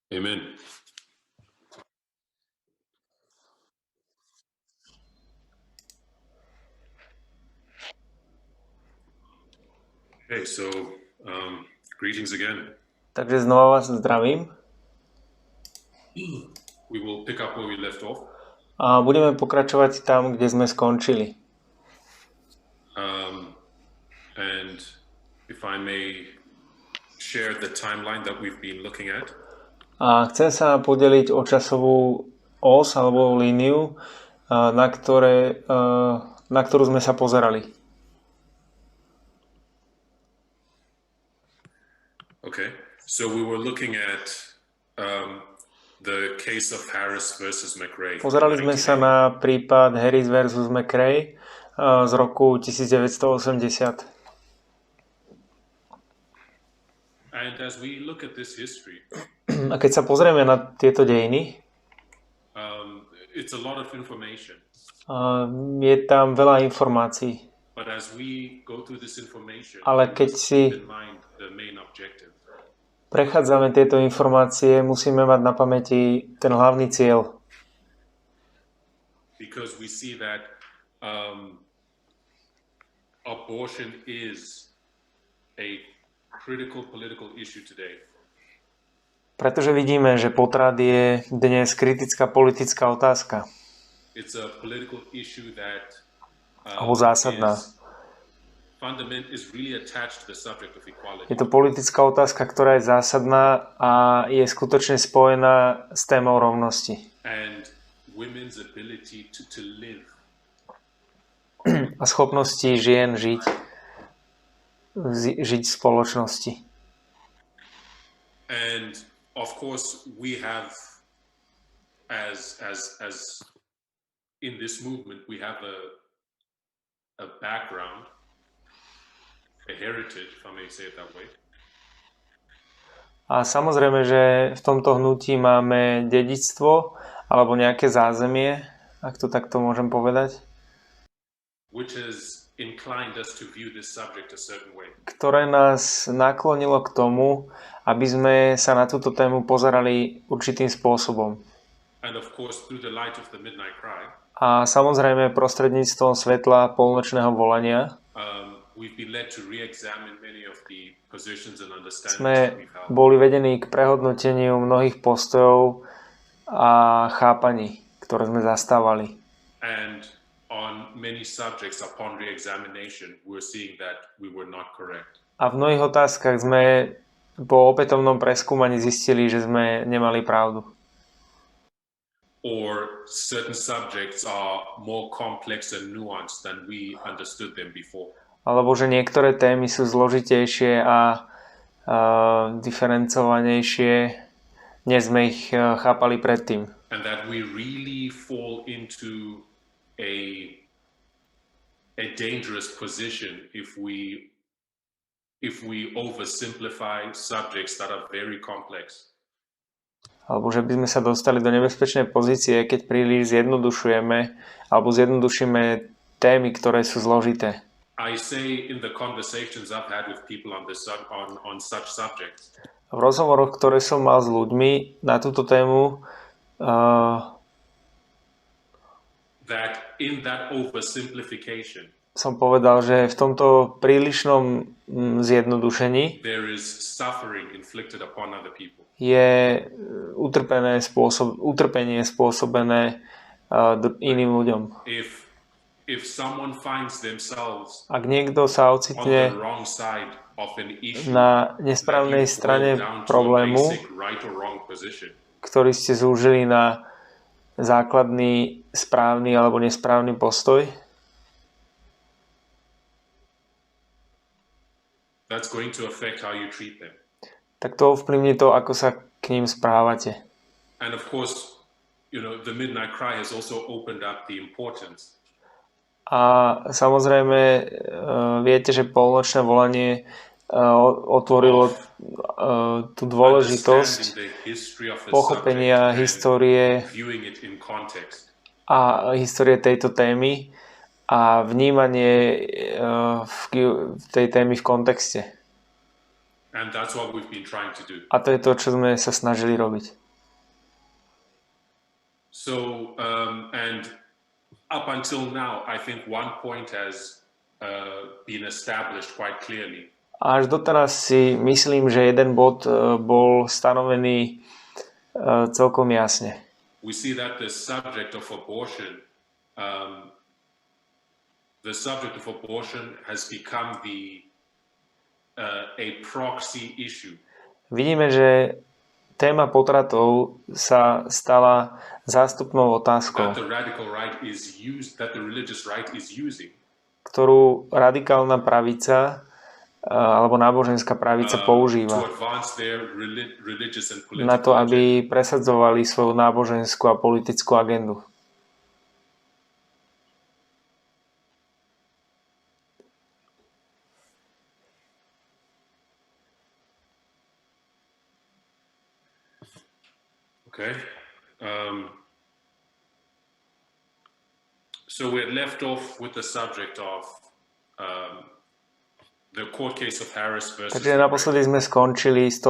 Amen. Okay, so greetings again. Takže znova vás zdravím. We will pick up where we left off. A budeme pokračovať tam, kde sme skončili. And if I may share the timeline that we've been looking at. A chcem sa podeliť o časovú os alebo líniu, na ktorú sme sa pozerali. Okay, so we were looking at the case of Harris versus McRae. Pozerali sme sa na prípad Harris versus McRae z roku 1980. And as we look at this history, a keď sa pozrieme na tieto dejiny, it's a lot of information. Je tam veľa informácií. But as we go through this information, ale keď si the main objective. Prechádzame tieto informácie, musíme mať na pamäti ten hlavný cieľ. Because we see that abortion is a critical political issue today. Pretože vidíme, že potrat je dnes kritická politická otázka. It's a political issue that alebo zásadná. Je to politická otázka, ktorá je zásadná a je skutočne spojená s témou rovnosti. A schopnosti žien žiť v spoločnosti. And of course we have as in this movement we have a background, a heritage, if I may say it that way. A samozrejme, že v tomto hnutí máme dedičstvo alebo nejaké zázemie, ak to takto môžem povedať, which has inclined us to view this subject a certain way. Ktoré nás naklonilo k tomu, aby sme sa na túto tému pozerali určitým spôsobom. And of course through the light of the midnight cry. A samozrejme prostredníctvom svetla polnočného volania sme boli vedení k prehodnoteniu mnohých postojov a chápaní, ktoré sme zastávali. A v mnohých otázkach sme po opätovnom preskúmaní zistili, že sme nemali pravdu. Or certain subjects are more complex and nuanced than we understood them before. Alebo že niektoré témy sú zložitejšie a diferencovanejšie, než sme ich chápali predtým. And that we really fall into a dangerous position if we oversimplify subjects that are very complex. Alebo že by sme sa dostali do nebezpečnej pozície, keď príliš zjednodušujeme alebo zjednodušíme témy, ktoré sú zložité. I say in the conversations I've had with people on such subjects. V rozhovoroch, ktoré som mal s ľuďmi na túto tému, that in that oversimplification, som povedal, že v tomto prílišnom zjednodušení there is suffering inflicted upon other people. Je utrpenie spôsobené iným ľuďom. If someone finds themselves ak niekto sa ocitne na nesprávnej strane problému, ktorý ste zúžili na základný správny alebo nesprávny postoj, that's going to affect how you treat them. Tak to ovplyvní to, ako sa k ním správate. And of course, the midnight cry has also opened up the importance. A samozrejme, viete, že polnočné volanie otvorilo tú dôležitosť pochopenia histórie a histórie tejto témy a vnímanie tej témy v kontexte. And that's what we've been trying to do. A to je to, čo sme sa snažili robiť. So, and up until now, I think one point has been established quite clearly. A až doteraz si myslím, že jeden bod bol stanovený celkom jasne. We see that the subject of abortion has become a proxy issue. Vidíme, že téma potratov sa stala zástupnou otázkou, ktorú radikálna pravica alebo náboženská pravica používa na to, aby presadzovali svoju náboženskú a politickú agendu. Okay. So we had left off with the subject of the court case of Harris versus. Takže naposledy sme skončili s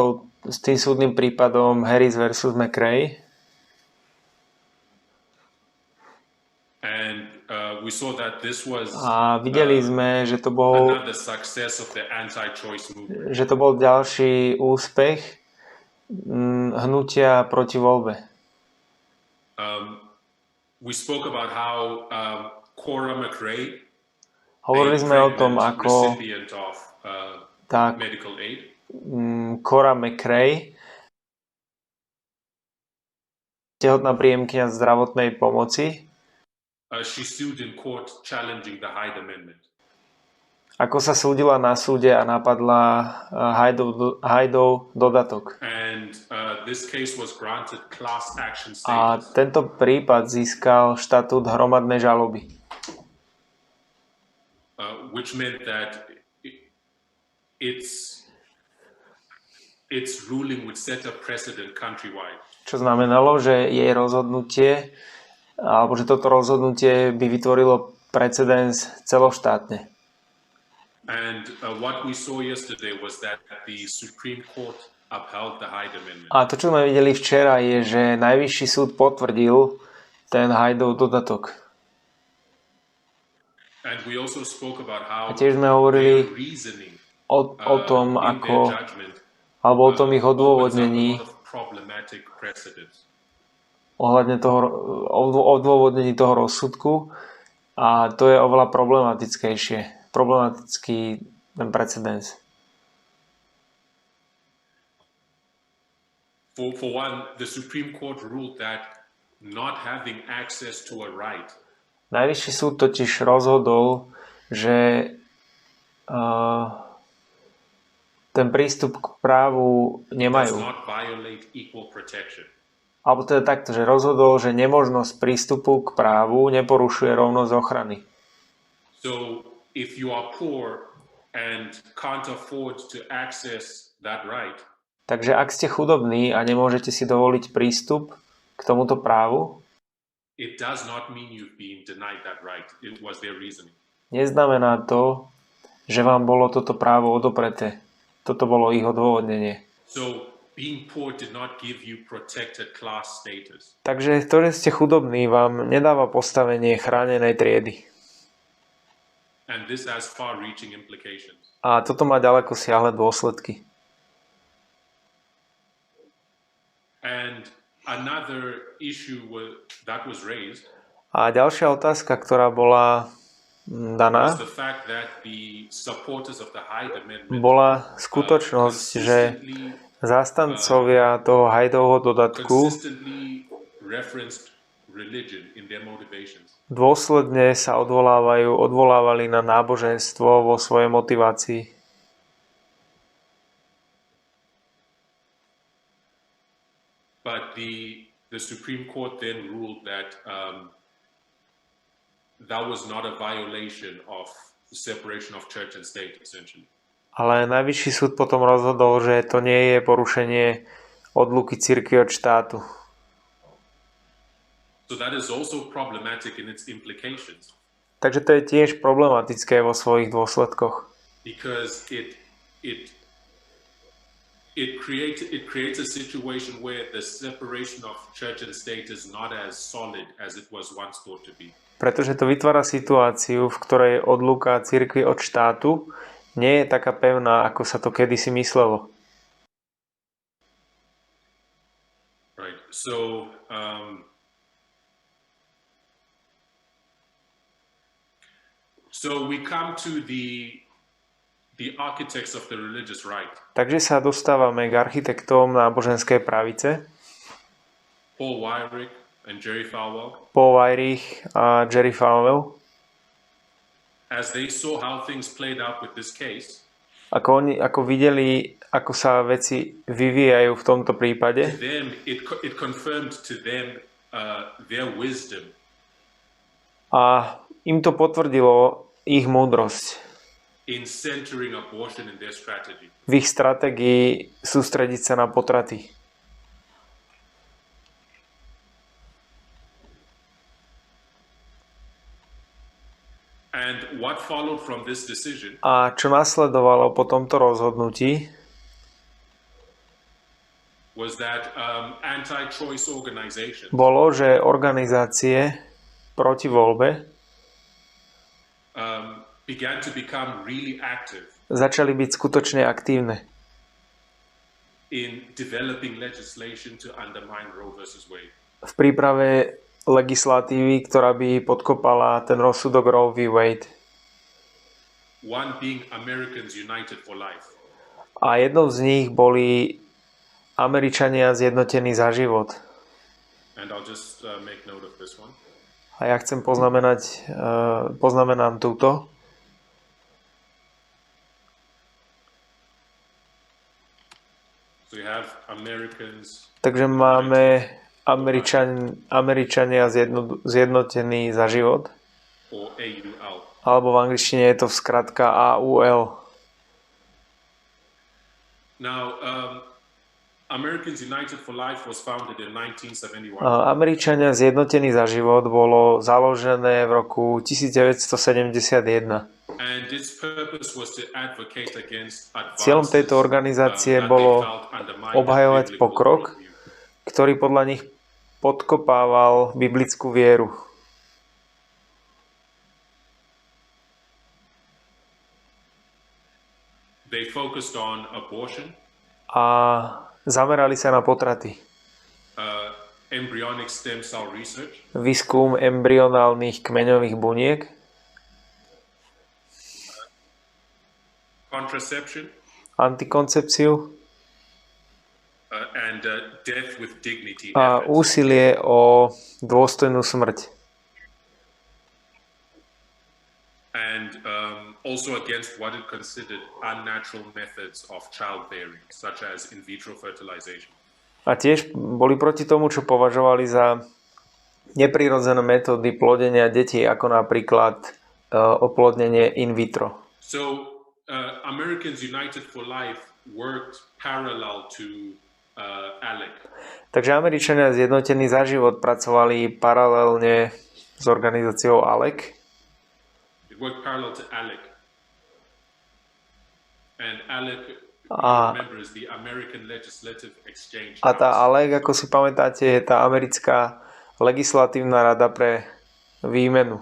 tým súdnym prípadom Harris versus McRae. And we saw that this was a videli sme, že to bol another success of the anti-choice movement. Že to bol ďalší úspech hnutia proti voľbe. We spoke about how Cora McRae, hovorili sme o tom, ako Cora McRae, tehotná príjemkyňa zdravotnej pomoci, she sued in court challenging the Hyde Amendment. Ako sa súdila na súde a napadla Hydeov dodatok. A tento prípad získal štatút hromadnej žaloby. Which meant that its ruling would set a precedent countrywide. Čo znamenalo, že jej rozhodnutie, alebo že toto rozhodnutie by vytvorilo precedens celoštátne. And what we saw yesterday was that the Supreme Court upheld the Hyde Amendment. A to, čo sme videli včera, je, že Najvyšší súd potvrdil ten Hydeov dodatok. And we also spoke about how a tiež sme hovorili o tom, ako, alebo o tom ich odôvodnení, ohľadne toho odôvodnení toho rozsudku, a to je oveľa problematický ten precedens. For one, the Supreme Court ruled that not having access to a right. Najvyšší súd totiž rozhodol, že ten prístup k právu nemajú. Alebo teda takto, že rozhodol, že nemožnosť prístupu k právu neporušuje rovnosť ochrany. So if you are poor and can't afford to access that right, takže ak ste chudobní a nemôžete si dovoliť prístup k tomuto právu, it does not mean you've been denied that right. It was their reasoning. Neznamená to, že vám bolo toto právo odopreté. Toto bolo ich odôvodnenie. So being poor did not give you protected class status. Takže to, že ste chudobní, vám nedáva postavenie chránenej triedy. And this has far-reaching implications. A toto má ďaleko siahle dôsledky. And another issue that was raised, a ďalšia otázka, ktorá bola daná, bola skutočnosť, že zástancovia toho Hydeovho dodatku dôsledne sa odvolávali na náboženstvo vo svojej motivácii. But the Supreme Court then ruled that that was not a violation of the separation of church and state, essentially. Ale Najvyšší súd potom rozhodol, že to nie je porušenie odluky cirkvi od štátu. So that is also problematic in its implications. Takže to je tiež problematické vo svojich dôsledkoch. Because it it creates a situation where the separation of church and state is not as solid as it was once thought to be. Pretože to vytvára situáciu, v ktorej odluka cirkvi od štátu nie je taká pevná, ako sa to kedysi myslelo. Right. So we come to the architects of the religious right. Takže sa dostávame k architektom náboženskej pravice. Paul Weyrich and Jerry Falwell. Paul Weyrich a Jerry Falwell. As they saw how things played out with this case. Ako videli, ako sa veci vyvíjajú v tomto prípade. To them, it confirmed to them their wisdom. A im to potvrdilo ich múdrosť. In centering abortion in their strategy. V ich stratégii sústrediť sa na potraty. And what followed from this decision? A čo nasledovalo po tomto rozhodnutí? Was that anti-choice organizations? Bolo, že organizácie proti voľbe began to become really active začali byť skutočne aktívne in developing legislation to undermine Roe versus Wade. V príprave legislatívy, ktorá by podkopala ten rozsudok Roe v Wade. One being Americans United for Life. A jednou z nich boli Američania zjednotení za život. And I'll just make note of this one. A ja chcem poznamenám túto. So you have Americans. Takže máme Američania zjednotení za život. Or AUL. Alebo v angličtine je to skratka AUL. Now, Americans United for Life was founded in 1971. Američania zjednotení za život bolo založené v roku 1971. And its purpose was to advocate against advances, Cieľom tejto organizácie bolo obhajovať pokrok, ktorý podľa nich podkopával biblickú vieru. They focused on abortion, a zamerali sa na potraty. Embryonic stem cell research, Výskum embryonálnych kmeňových buniek, contraception, antikoncepciu and death with dignity a efforts. úsilie o dôstojnú smrť. And also against what it considered unnatural methods of childbearing, such as in vitro fertilization. A tiež boli proti tomu, čo považovali za neprirodzené metódy plodenia detí, ako napríklad oplodnenie in vitro. So Americans United for Life worked parallel to ALEC. Takže Američania zjednotení za život pracovali paralelne s organizáciou ALEC. It worked parallel to ALEC. And ALEC, remember, is the American Legislative Exchange. A tá ALEC, ako si pamätáte, je tá americká legislatívna rada pre výmenu.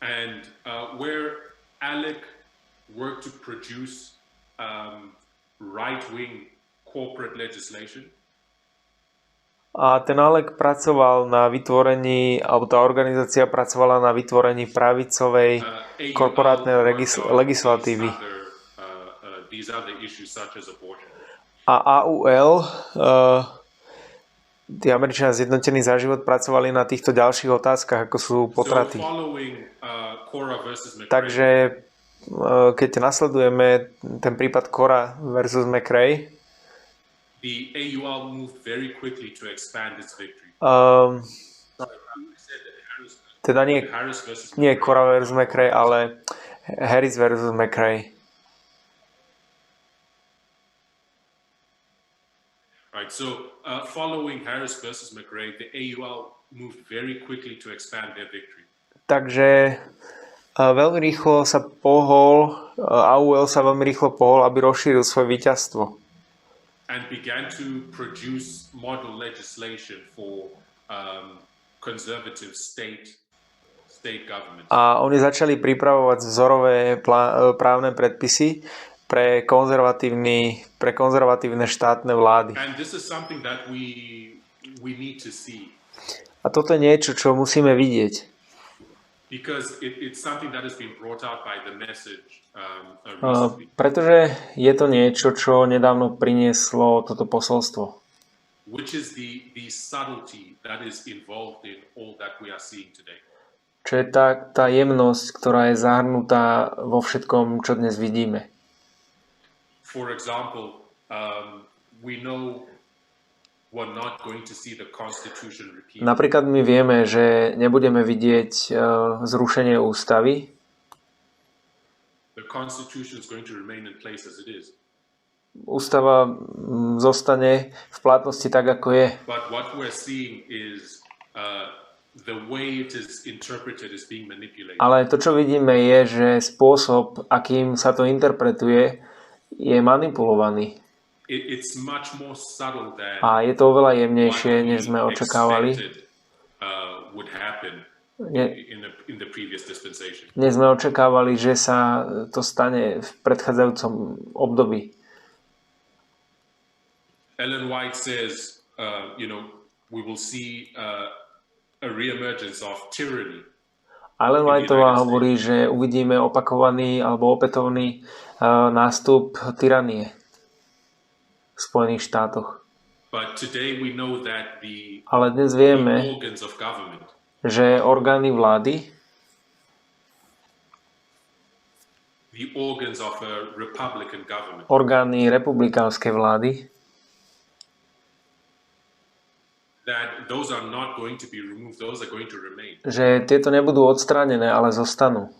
And where ALEC worked to produce right-wing corporate legislation. A ten ALEC pracoval na vytvorení, alebo tá organizácia pracovala na vytvorení pravicovej korporátnej legislatívy. A AUL, tí Američania zjednotení za život, pracovali na týchto ďalších otázkach, ako sú potraty. Takže keď nasledujeme ten prípad Cora versus McRae, the AUL moved very quickly to expand its victory. Teda nie Cora versus McRae, ale Harris versus McRae. Right, so following Harris versus McRae, the AUL moved very quickly to expand their victory. Takže Veľmi rýchlo sa pohol, AUL sa veľmi rýchlo pohol, aby rozšíril svoje víťazstvo. And began to produce model legislation for conservative state governments. A oni začali pripravovať vzorové právne predpisy pre konzervatívne štátne vlády. And this is something that we need to see. A toto je niečo, čo musíme vidieť. Because it's something that has been brought out by the message recently. Pretože je to niečo, čo nedávno prinieslo toto posolstvo. Which is the subtlety that is involved in all that we are seeing today. Čo je tá jemnosť, ktorá je zahrnutá vo všetkom, čo dnes vidíme. For example, we know we're not going to see the Constitution repealed. Napríklad my vieme, že nebudeme vidieť zrušenie ústavy. The Constitution is going to remain in place as it is. Ústava zostane v platnosti tak, ako je. But what we're seeing is the way it is interpreted is being manipulated. Ale to, čo vidíme, je, že spôsob, akým sa to interpretuje, je manipulovaný. It's much more subtle than A je to oveľa jemnejšie, než sme očakávali. Would happen in the previous dispensation. Dnes sme očakávali, že sa to stane v predchádzajúcom období. Ellen White says, we will see a reemergence of tyranny. Ellen Whiteová hovorí, že uvidíme opakovaný alebo opätovný nástup tyranie v Spojených štátoch. But today we know that Ale dnes vieme, the organs of government, že orgány vlády, the organs of a republican government, orgány republikánskej vlády, that those are not going to be removed, those are going to remain. že tieto nebudú odstránené, ale zostanú.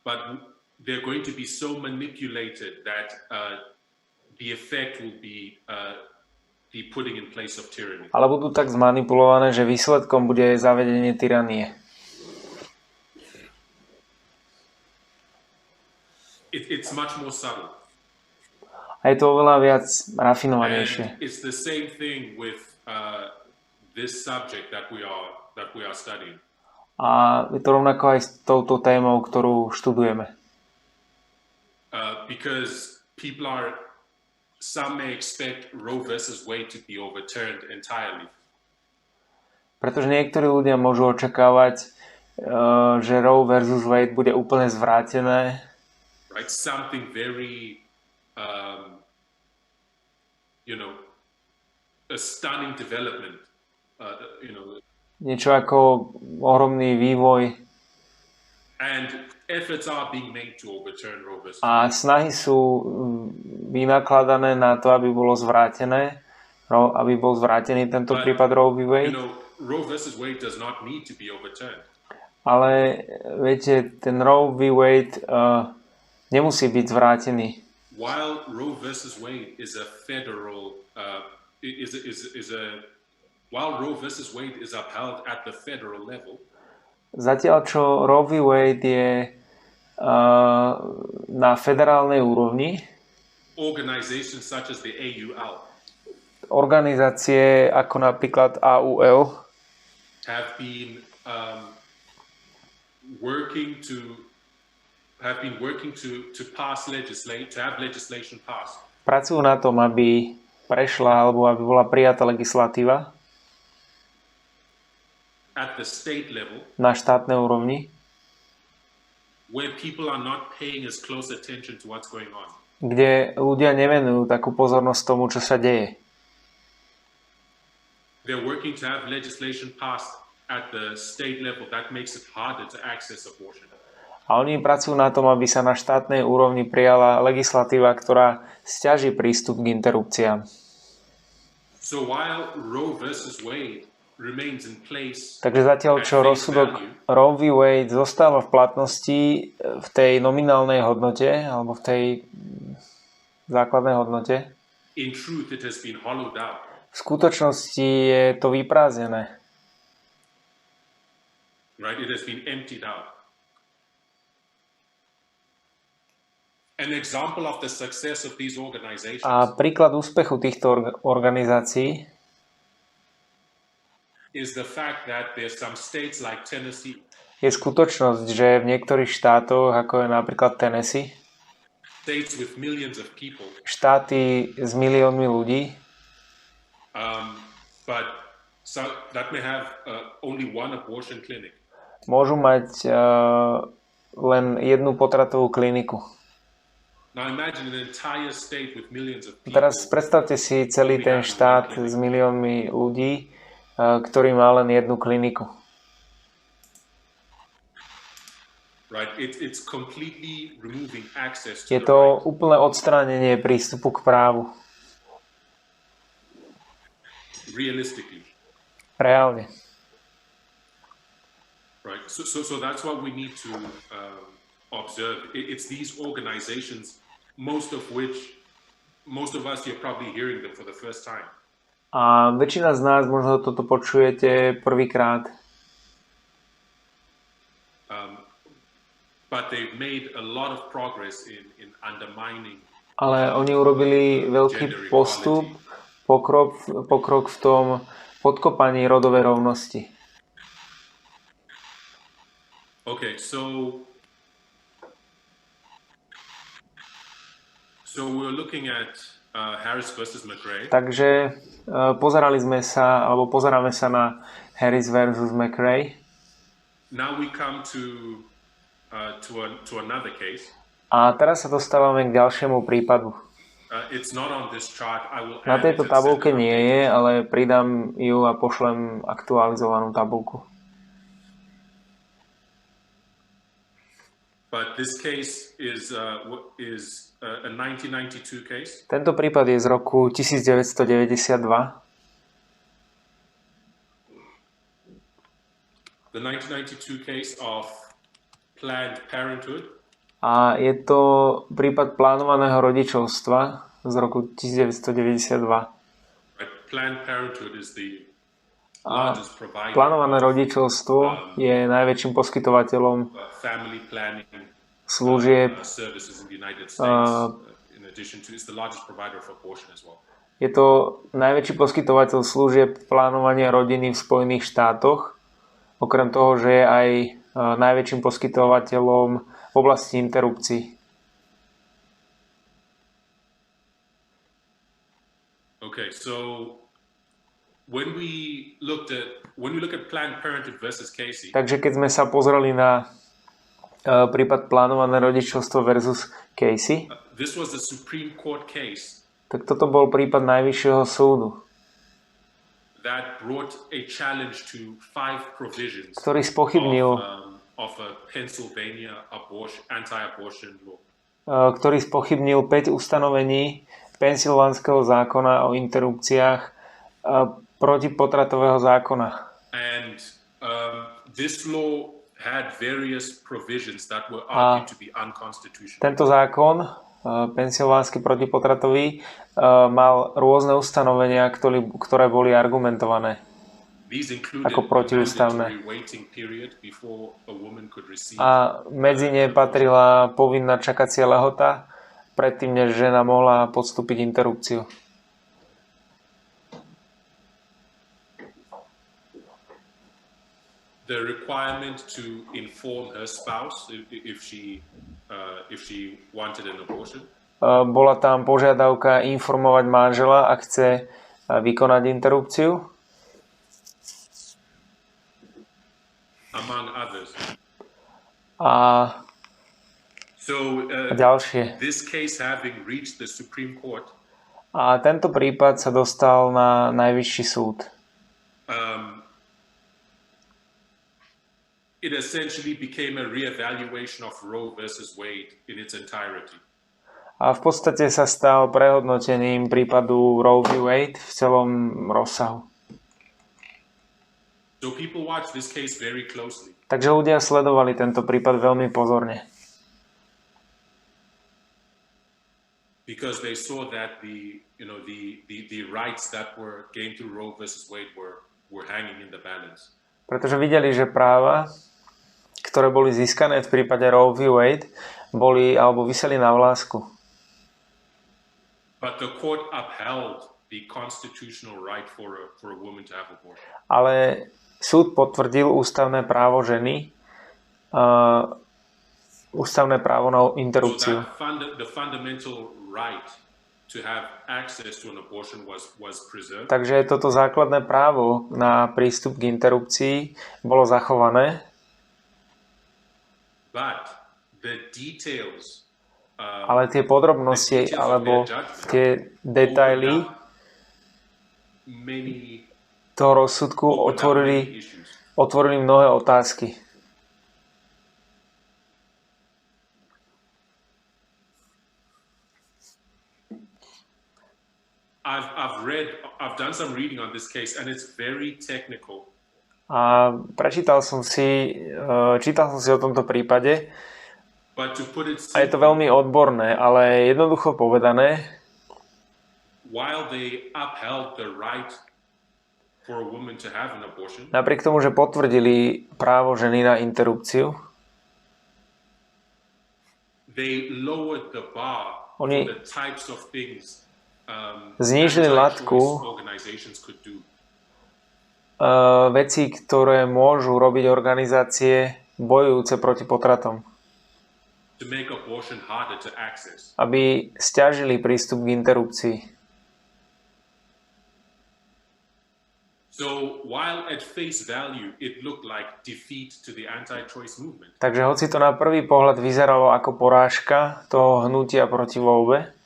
But they're going to be so manipulated that the effect will be the putting in place of tyranny. Ale budú tak zmanipulované, že výsledkom bude zavedenie tyranie. It's much more subtle. A je to oveľa viac rafinovanejšie. And it's the same thing with this subject that we are studying. A je to rovnako aj s touto témou, ktorú študujeme. Because some may expect Roe versus Wade to be overturned entirely. Pretože niektorí ľudia môžu očakávať, že Roe versus Wade bude úplne zvrátené. Right? Something very, a stunning development. Niečo ako ohromný vývoj. And efforts are being made to overturn Roe versus A Wade. snahy sú vynakladané na to, aby bolo zvrátené, aby bol zvrátený tento prípad Roe v Wade. Roe versus Wade does not need to be overturned. Ale viete, ten Roe v Wade nemusí byť zvrátený. While Roe versus Wade is a federal, while Roe versus Wade is upheld at the federal level, zatiaľ čo Roe v Wade je na federálnej úrovni, organizations such as the AUL organizácie ako napríklad AUL have been working to pass have legislation passed. Pracujú na tom, aby prešla alebo aby bola prijatá legislatíva at the state level, na štátnej úrovni, where people are not paying as close attention to what's going on. Kde ľudia nevenujú takú pozornosť tomu, čo sa deje. They're working to have legislation passed at the state level that makes it harder to access abortion. A oni pracujú na tom, aby sa na štátnej úrovni prijala legislatíva, ktorá sťaží prístup k interrupciám. So while Roe versus Wade remains in place, takže zatiaľ, čo rozsudok Roe v Wade zostáva v platnosti v tej nominálnej hodnote, alebo v tej základnej hodnote, in truth it has been hollowed out. V skutočnosti je to vyprázdnené. Right? It has been emptied out. An example of the success of these organizations. A príklad úspechu týchto organizácií is the fact that there's some states like Tennessee. Je skutočnosť, že v niektorých štátoch, ako je napríklad Tennessee, States with millions of people. Štáty s miliónmi ľudí, but so that may have only one abortion clinic. Môžu mať len jednu potratovú kliniku. Now imagine an entire state with millions of people. Teraz predstavte si celý ten štát s miliónmi ľudí, ktorý má len jednu kliniku. Right? It's completely removing access to Je to úplné odstránenie prístupu k právu. Realistically. Reálne. Right. So that's what we need to observe. It's these organizations, most of us, you're probably hearing them for the first time. A väčšina z nás možno toto počujete prvýkrát. But they've made a lot of progress in undermining. Ale oni urobili veľký postup, pokrok v tom podkopaní rodovej rovnosti. Okay, so we're looking at Harris versus McRae. Takže pozeráme sa na Harris versus McRae. Now we come to another case. A teraz sa dostávame k ďalšiemu prípadu. It's not on this chart. I will Na tejto tabuľke nie je, ale pridám ju a pošlem aktualizovanú tabuľku. But this case is a 1992 case. Tento prípad je z roku 1992. The 1992 case of Planned Parenthood. A je to prípad plánovaného rodičovstva z roku 1992. Planned Parenthood is the largest provider. Plánované rodičovstvo je najväčším poskytovateľom family planning služieb. Services in the United States. In addition to, it's the largest provider of abortion as well. Je to najväčší poskytovateľ služieb plánovania rodiny v Spojených štátoch. Okrem toho, že je aj najväčším poskytovateľom v oblasti interrupcií. Okay, so when we look at Planned Parenthood versus Casey. Takže keď sme sa pozreli na prípad plánované rodičovstvo versus Casey, this was the Supreme Court case. Tak toto bol prípad Najvyššieho súdu. That brought a challenge to 5 provisions. Ktorý spochybnil of a Pennsylvania anti-abortion law. Ktorý spochybnil 5 ustanovení pensylvánskeho zákona o interrupciách protipotratového zákona. And this law had various provisions that were argued to be unconstitutional. Tento zákon, pensylvánsky protipotratový, mal rôzne ustanovenia, ktoré boli argumentované ako protiústavné. A medzi ne patrila povinná čakacia lehota, predtým, než žena mohla podstúpiť interrupciu. The requirement to inform her spouse if she wanted an abortion. Bola tam požiadavka informovať manžela, ak chce vykonať interrupciu. Among others. A ďalšie. This case having reached the Supreme Court. A tento prípad sa dostal na Najvyšší súd. It essentially became a reevaluation of Roe versus Wade in its entirety. A v podstate sa stal prehodnotením prípadu Roe v. Wade v celom rozsahu. So people watch this case very closely. Takže ľudia sledovali tento prípad veľmi pozorne. Because they saw that the rights that were gained through Roe versus Wade were hanging in the balance. Pretože videli, že práva, ktoré boli získané v prípade Roe v Wade, boli alebo viseli na vlásku. But the court upheld the constitutional right for a woman to have abortion. Ale súd potvrdil ústavné právo ženy, ústavné právo na interrupciu. So the fundamental right to have access to an abortion was preserved. Takže toto základné právo na prístup k interrupcii bolo zachované. But the details, ale tie podrobnosti alebo tie detaily toho rozsudku otvorili mnohé otázky. I've done some reading on this case and it's very technical. A čítal som si o tomto prípade a je to veľmi odborné, ale jednoducho povedané, napriek tomu, že potvrdili právo ženy na interrupciu, oni znížili latku veci, ktoré môžu robiť organizácie bojujúce proti potratom, aby sťažili prístup k interrupcii. Takže hoci to na prvý pohľad vyzeralo ako porážka toho hnutia proti voľbe,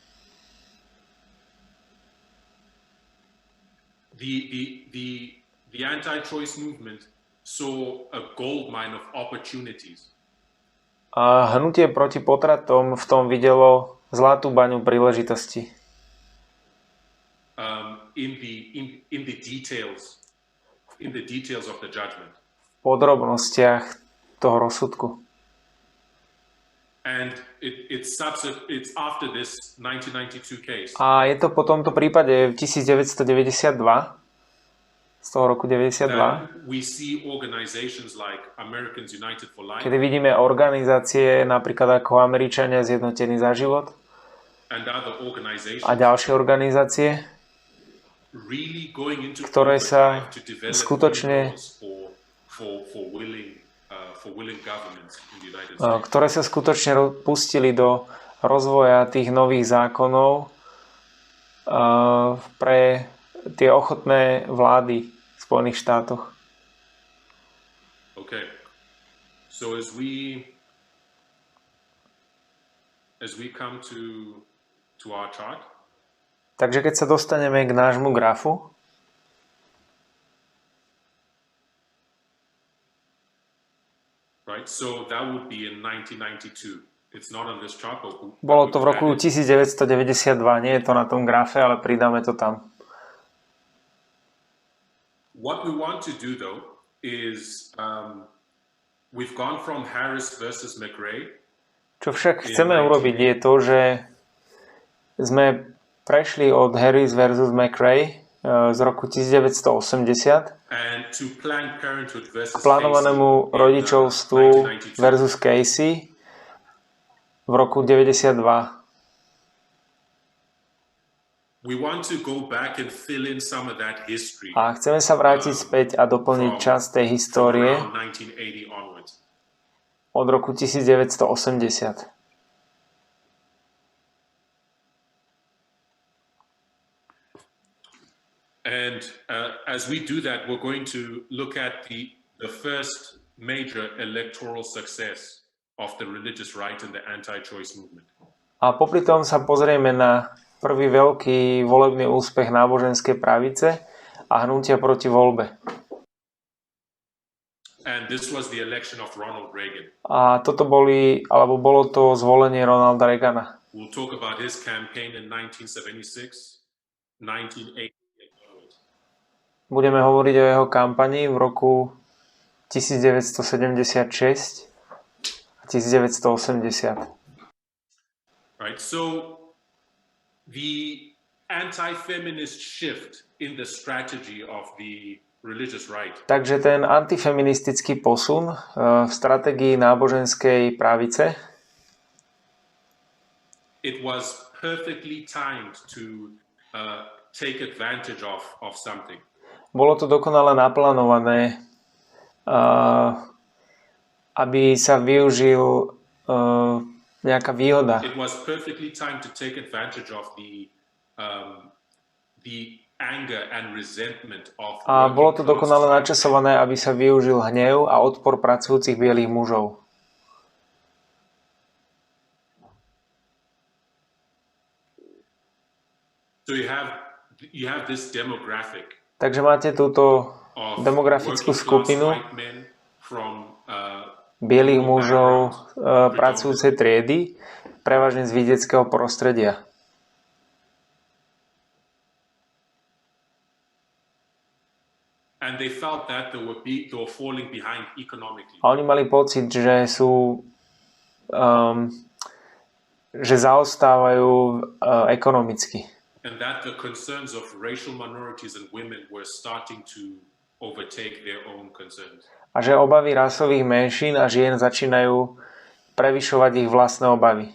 the anti-choice movement saw a gold mine of opportunities. A hnutie proti potratom v tom videlo zlatú baňu príležitosti. In the details of the judgment. V podrobnostiach toho rozsudku. And it's after this 1992 case. A je to po tomto prípade v 1992, z toho roku 92, kedy vidíme organizácie napríklad ako Američania zjednotení za život a ďalšie organizácie, ktoré sa skutočne pustili do rozvoja tých nových zákonov pre tie ochotné vlády v Spojených štátoch. Okay. So as we come to our chart. Takže keď sa dostaneme k nášmu grafu, right? So that would be in 1992. It's not on this chart, but bolo to v roku 1992, nie je to na tom grafe, ale pridáme to tam. What we want to do though is we've gone from Harris versus McRae. Čo však chceme urobiť je to, že sme prešli od Harris versus McRae z roku 1980 k plánovanému rodičovstvu versus Casey v roku 92. A chceme sa vrátiť späť a doplniť časť tej histórie od roku 1980. And as we do that, we're going to look at the first major electoral success of the religious right and the anti-choice movement. A popri tom sa pozrieme na prvý veľký volebný úspech náboženskej pravice a hnutia proti voľbe. And this was the election of Ronald Reagan. A bolo to zvolenie Ronalda Reagana. We'll talk about his campaign in 1976, 1980. Budeme hovoriť o jeho kampani v roku 1976 a 1980. Right, so the anti-feminist shift in the strategy of the religious right. Takže ten antifeministický posun v stratégii náboženskej pravice, it was perfectly timed to take advantage of something. bolo to dokonale naplánované, aby sa využil nejaká výhoda. It was perfectly timed to take advantage of the anger and resentment of. A bolo to dokonale načasované, aby sa využil hnev a odpor pracujúcich bielých mužov. So you have this demographic. Takže máte túto demografickú skupinu bielých mužov pracujúcej triedy, prevažne z vidieckého prostredia. And they felt that they were falling behind economically. A oni mali pocit, že že zaostávajú ekonomicky. And that the concerns of racial minorities and women were starting to overtake their own concerns. A že obavy rasových menšín a žien začínajú prevyšovať ich vlastné obavy.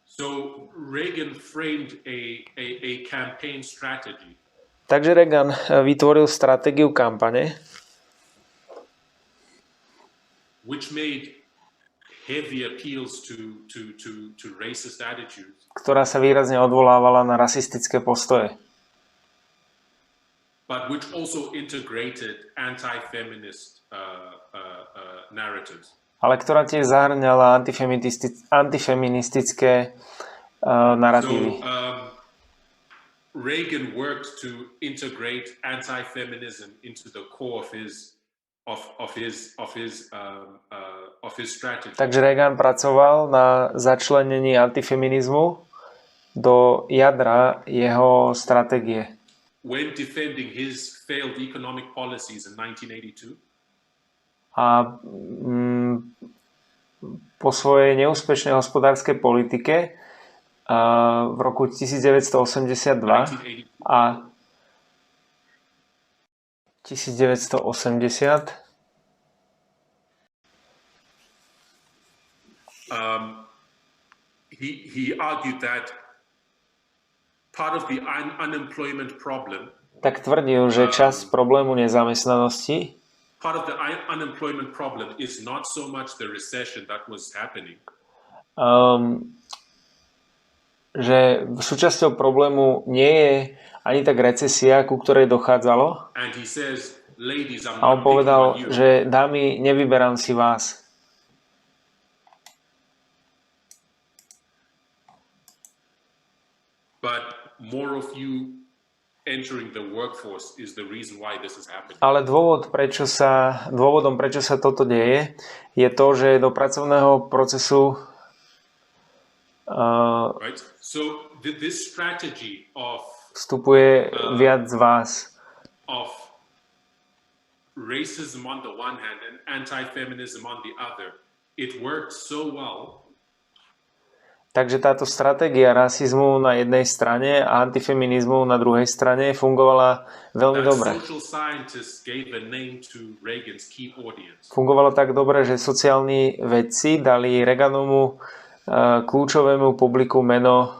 So Reagan framed a campaign strategy. Takže Reagan vytvoril stratégiu kampane, which made heavy appeals to racist attitudes. Ktorá sa výrazne odvolávala na rasistické postoje. But which also integrated anti-feminist narratives. Ale ktorá tiež zahrňala antifeministické narratívy. So, Reagan worked to integrate anti-feminism into the core of his strategy. Takže Reagan pracoval na začlenení antifeminizmu do jadra jeho stratégie. When defending his failed economic policies in 1982. A po svojej neúspešnej hospodárskej politike v roku 1982 a 1980 he argued that part of the unemployment problem, tak tvrdil, že časť problému nezamestnanosti part of the unemployment problem is not so much the recession that was happening. Že súčasťou problému nie je ani tak recesia, ku ktorej dochádzalo. And he says, ladies, I'm a on povedal, že dámy, nevyberám si vás. But more of you entering the workforce is the reason why this is happening. Ale dôvodom, prečo sa toto deje, je to, že do pracovného procesu right? So this strategy of vstupuje viac z vás. Of racism on the one hand and anti-feminism on the other, it worked so well. Takže táto stratégia rasizmu na jednej strane a antifeminizmu na druhej strane fungovala veľmi dobre. Fungovala tak dobre, že sociálni vedci dali Reaganovmu kľúčovému publiku meno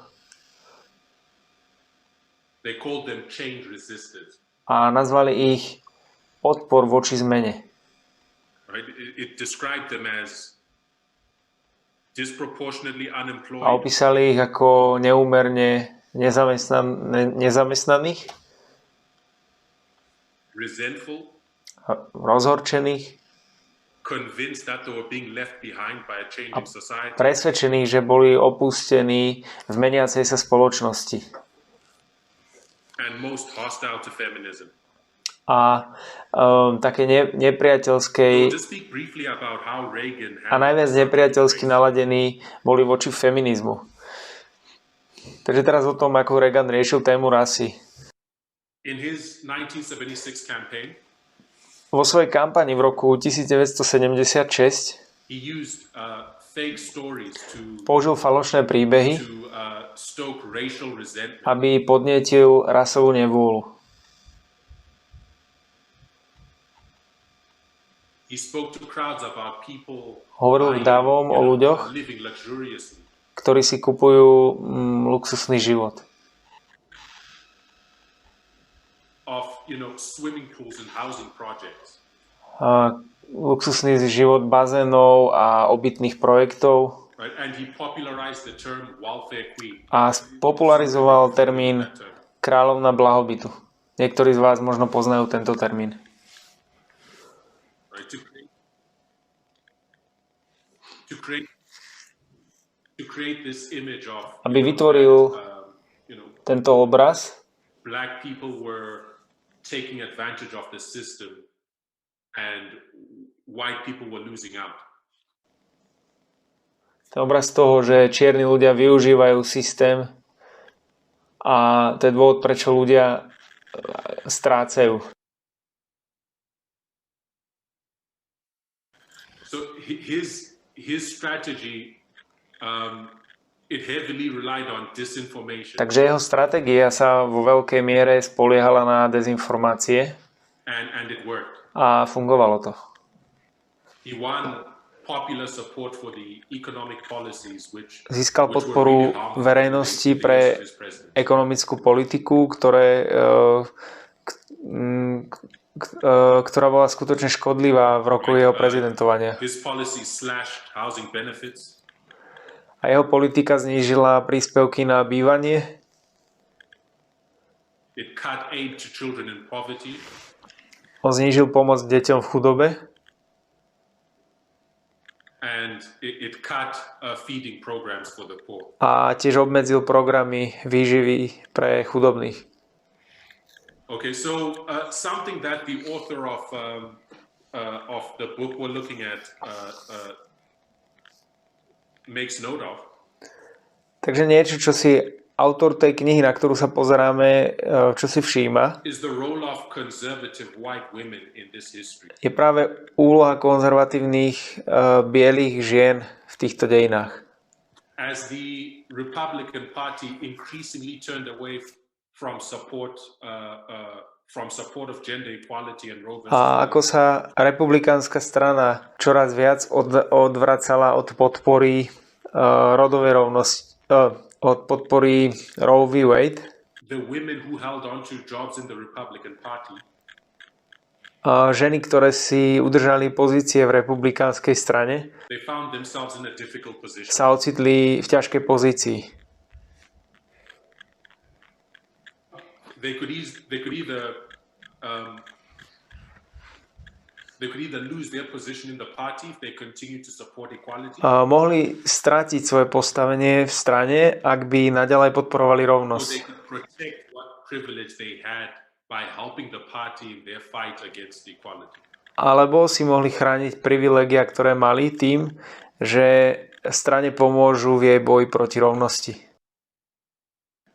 a nazvali ich odpor voči zmene. A opísali ich ako neúmerne nezamestnaných, rozhorčených a presvedčených, že boli opustení v meniacej sa spoločnosti. A také nepriateľskej a najviac nepriateľsky naladení boli voči feminizmu. Takže teraz o tom, ako Reagan riešil tému rasy. Vo svojej kampani v roku 1976 fake stories použil falošné príbehy, to stoke racial resentment. aby podnietil rasovú nevôľu. He spoke to crowds about people Hovoril k dávom o ľuďoch, living luxuriously. ktorí si kupujú luxusný život. Of, swimming pools and housing projects. Luxusný život bazénov a obytných projektov. Right? And he popularized the term welfare queen. A popularizoval termín kráľovna blahobytu. Niektorí z vás možno poznajú tento termín. Right? To create this image of, aby vytvoril tento obraz, black people were taking advantage of the system and white people were losing out. Ten obraz toho, že čierni ľudia využívajú systém a to je dôvod, prečo ľudia strácajú. So his strategy, it heavily relied on disinformation. Takže jeho stratégia sa vo veľkej miere spoliehala na dezinformácie And it worked. a fungovalo to. He won popular support for the economic policies Získal podporu verejnosti pre ekonomickú politiku, ktorá bola skutočne škodlivá v roku jeho prezidentovania. A jeho politika znížila príspevky na bývanie. On znížil pomoc deťom v chudobe. A tiež obmedzil programy výživy pre chudobných. Okay, so something that the author of the book we're looking at makes note of. Takže niečo, čo si autor tej knihy, na ktorú sa pozeráme, čo si všíma, je práve úloha konzervatívnych bielých žien v týchto dejinách. As the Republican Party increasingly turned away from support of gender equality and Roe versus A ako sa republikánska strana čoraz viac odvracala od podpory rodovej rovnosti, od podpory Roe v. Wade, the women who held on to jobs in the Republican Party, ženy, ktoré si udržali pozície v republikánskej strane, they found themselves in a difficult position. sa ocitli v ťažkej pozícii. They could either lose their position in the party if they continue to support equality. Mohli stratiť svoje postavenie v strane, ak by naďalej podporovali rovnosť. Or they could protect what privilege they had by helping the party in their fight against equality. Alebo si mohli chrániť privilégia, ktoré mali tým, že strane pomôžu v jej boji proti rovnosti.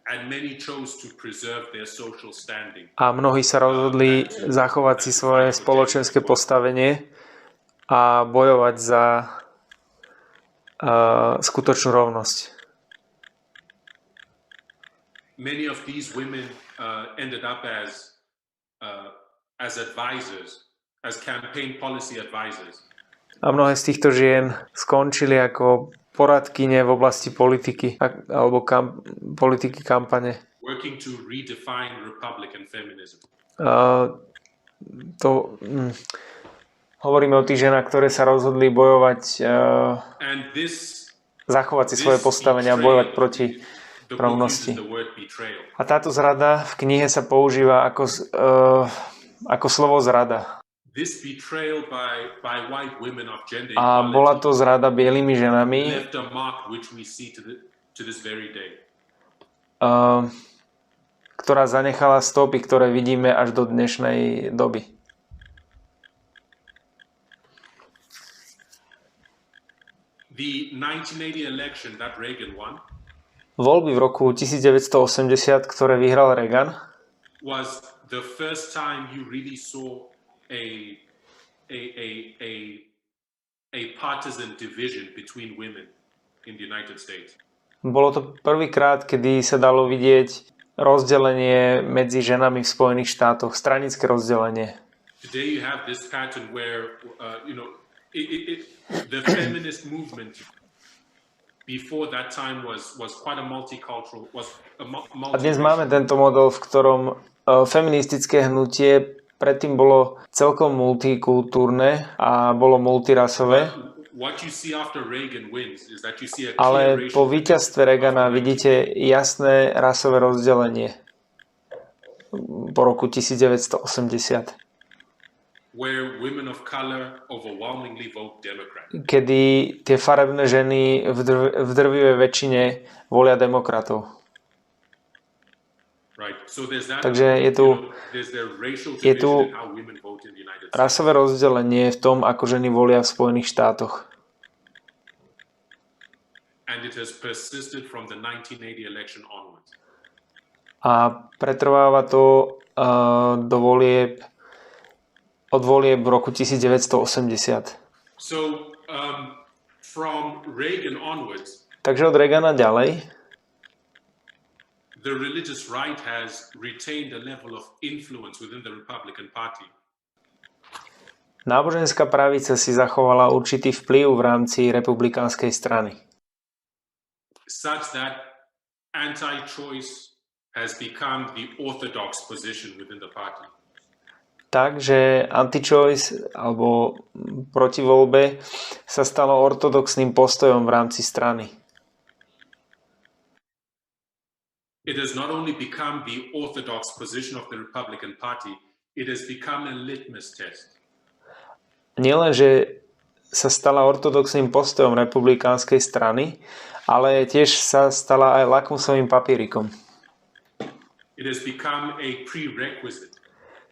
And many chose to preserve their social standing. A mnohí sa rozhodli zachovať si svoje spoločenské postavenie a bojovať za skutočnú rovnosť. Many of these women ended up as advisors, as campaign policy advisors. A mnohé z týchto žien skončili ako poradkyne v oblasti politiky alebo politiky kampane. Working to redefine Republican feminism. Hovoríme o tých ženách, ktoré sa rozhodli bojovať, zachovať si svoje postavenie a bojovať proti rovnosti. A táto zrada v knihe sa používa ako slovo zrada. A bola to zrada bielými ženami, ktorá zanechala stopy, ktoré vidíme až do dnešnej doby. Voľby v roku 1980, ktoré vyhral Reagan, was the first time you really saw a a partisan division between women in the United States. Bolo to prvýkrát, kedy sa dalo vidieť rozdelenie medzi ženami v Spojených štátoch, stranické rozdelenie. Today you have this pattern where, the feminist movement before that time was quite a multicultural, A dnes máme tento model, v ktorom feministické hnutie predtým bolo celkom multikultúrne a bolo multirasové. Ale po víťazstve Reagana vidíte jasné rasové rozdelenie po roku 1980. Kedy tie farebné ženy v drvivej väčšine volia demokratov. Takže je tu rasové rozdelenie v tom, ako ženy volia v Spojených štátoch. A pretrváva to od volieb v roku 1980. Takže od Reagana ďalej the religious right has retained a level of influence within the Republican Party. Náboženská pravica si zachovala určitý vplyv v rámci republikánskej strany. Such that anti-choice has become the orthodox position within the party. Takže anti-choice alebo proti voľbe sa stalo ortodoxným postojom v rámci strany. It has not only become the orthodox position of the Republican Party, it has become a litmus test. Nielen, že sa stala ortodoxným postojom republikánskej strany, ale tiež sa stala aj lakmusovým papierikom. It has become a prerequisite,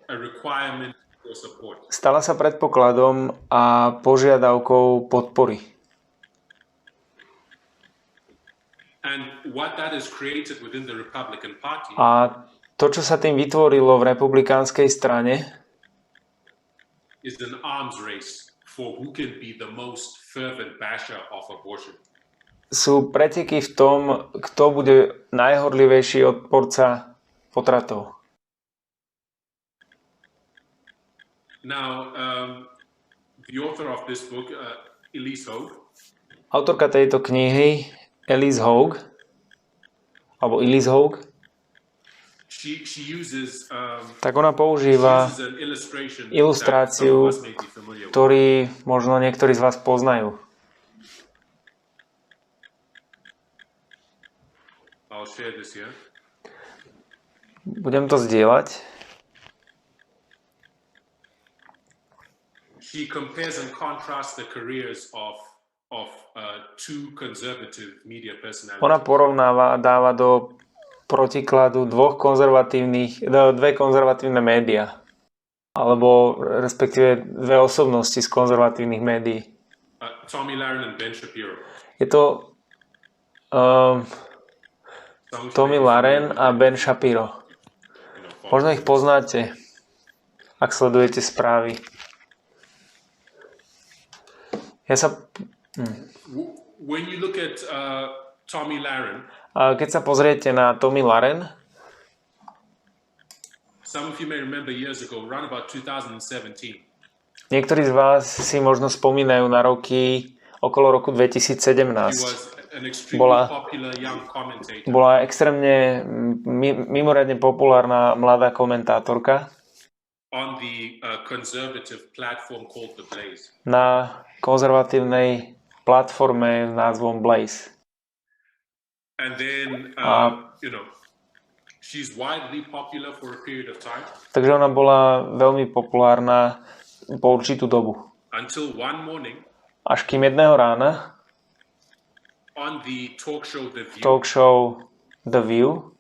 a requirement for support. Stala sa predpokladom a požiadavkou podpory. And what that has created within the Republican Party, a to, čo sa tým vytvorilo v republikánskej strane, is an arms race for who can be the most fervent basher of abortion. Sú preteky v tom, kto bude najhorlivejší odporca potratov. Now, the author of this book, Elise Hogue, autorka tejto knihy, Elise Hogue, tak ona používa ilustráciu, ktorý možno niektorí z vás poznajú. Budem to zdieľať. She compares and contrasts the careers of two conservative media personalities. Ona porovnáva a dáva do protikladu dve konzervatívne médiá. Alebo respektíve dve osobnosti z konzervatívnych médií. Tomi Lahren and Ben Shapiro. Je to Tomi Lahren a Ben Shapiro. Možno ich poznáte, ak sledujete správy. When you look at Tomi Lahren, keď sa pozriete na Tomi Lahren, some of you may remember years ago, around about 2017. Niektorí z vás si možno spomínajú na roky okolo roku 2017. Bola extrémne mimoriadne populárna mladá komentátorka na konzervatívnej platforme s názvom Blaze. Takže ona bola veľmi populárna po určitú dobu. Až kým jedného rána v talk show The View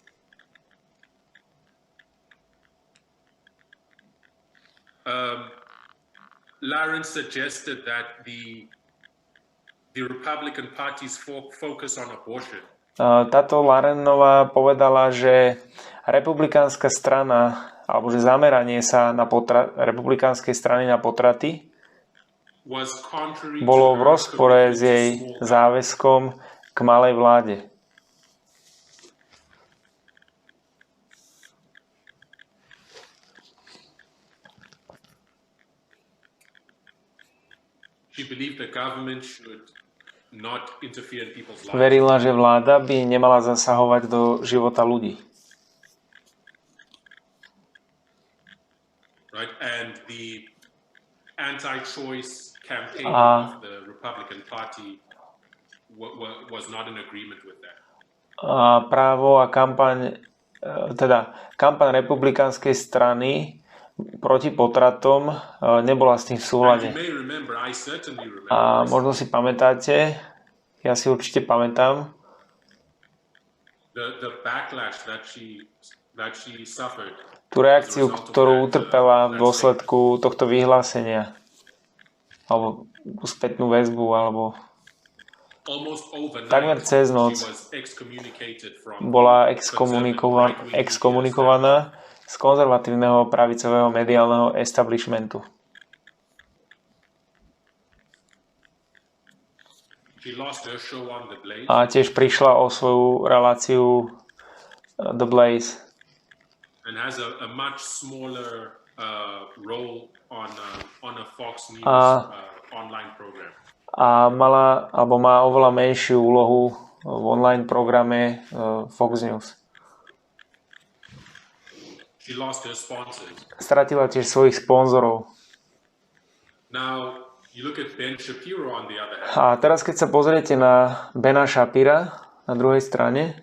Lahren suggested that the Republican Party's focus on abortion. Táto Lahrenová povedala, že republikánska strana, alebo že zameranie sa na republikánskej strany na potraty bolo v rozpore s jej záväzkom k malej vláde. Verila, že vláda by nemala zasahovať do života ľudí. A právo a kampaň republikánskej strany proti potratom nebola s tým v súlade. A možno si pamätáte, ja si určite pamätám, tú reakciu, ktorú utrpela v dôsledku tohto vyhlásenia, alebo spätnú väzbu, alebo takmer cez noc bola exkomunikovaná z konzervatívneho pravicového mediálneho establishmentu. A tiež prišla o svoju reláciu The Blaze. A mala, alebo má oveľa menšiu úlohu v online programe Fox News. Stratila tiež svojich sponzorov. A teraz, keď sa pozriete na Bena Shapira na druhej strane,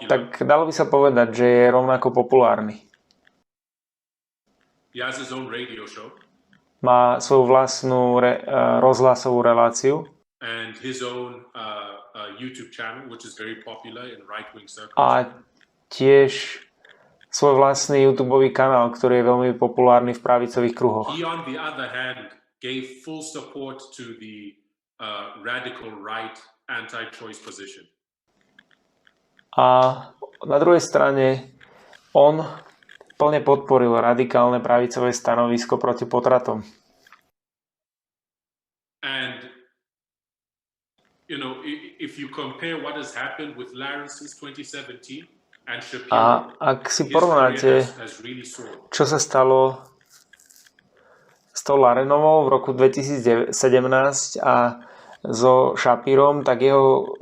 tak dalo by sa povedať, že je rovnako populárny. Má svoju vlastnú rozhlasovú reláciu a tiež svoj vlastný YouTubeový kanál, ktorý je veľmi populárny v pravicových kruhoch. A na druhej strane on plne podporil radikálne pravicové stanovisko proti potratom. A ak si porovnáte, čo sa stalo s tou Larenovou v roku 2017 a so Shapirom, tak jeho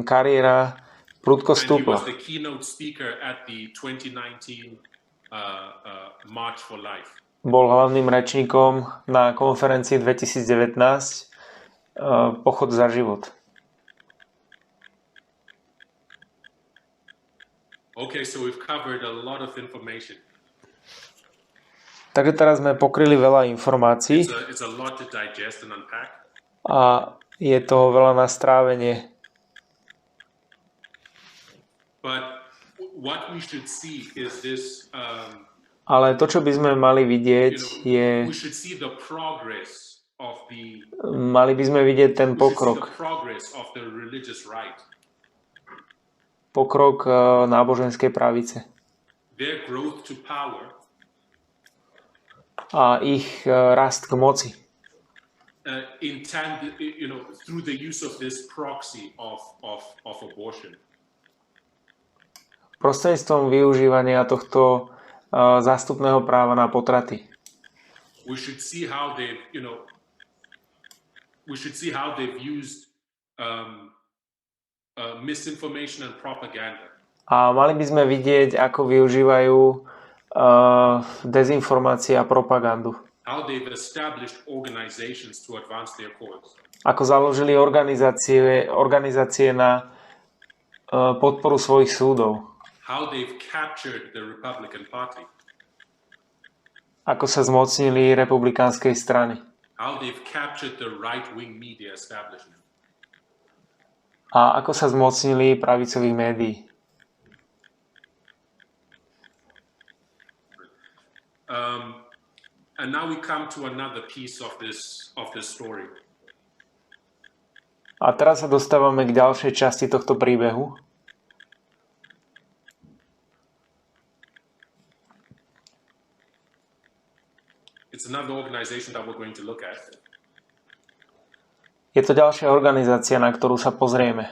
kariéra prudko stúpla. Bol hlavným rečníkom na konferencii 2019 Pochod za život. Takže teraz sme pokryli veľa informácií a je toho veľa na strávenie. Ale to, čo by sme mali vidieť, je... Mali by sme vidieť ten pokrok. Pokrok náboženskej pravice. A ich rast k moci. Prostredníctvom využívania tohto zástupného práva na potraty. We should see how they've used misinformation and propaganda. A mali by sme vidieť, ako využívajú dezinformácie a propagandu. How they've established organizations to advance their cause. Ako založili organizácie na podporu svojich súdov. How they've captured the Republican Party. Ako sa zmocnili republikánskej strany. How they've captured the right-wing media establishment. A ako sa zmocnili pravicových médií. And now we come to another piece of this story. A teraz sa dostávame k ďalšej časti tohto príbehu. It's another organization that we're going to look at. Je to ďalšia organizácia, na ktorú sa pozrieme.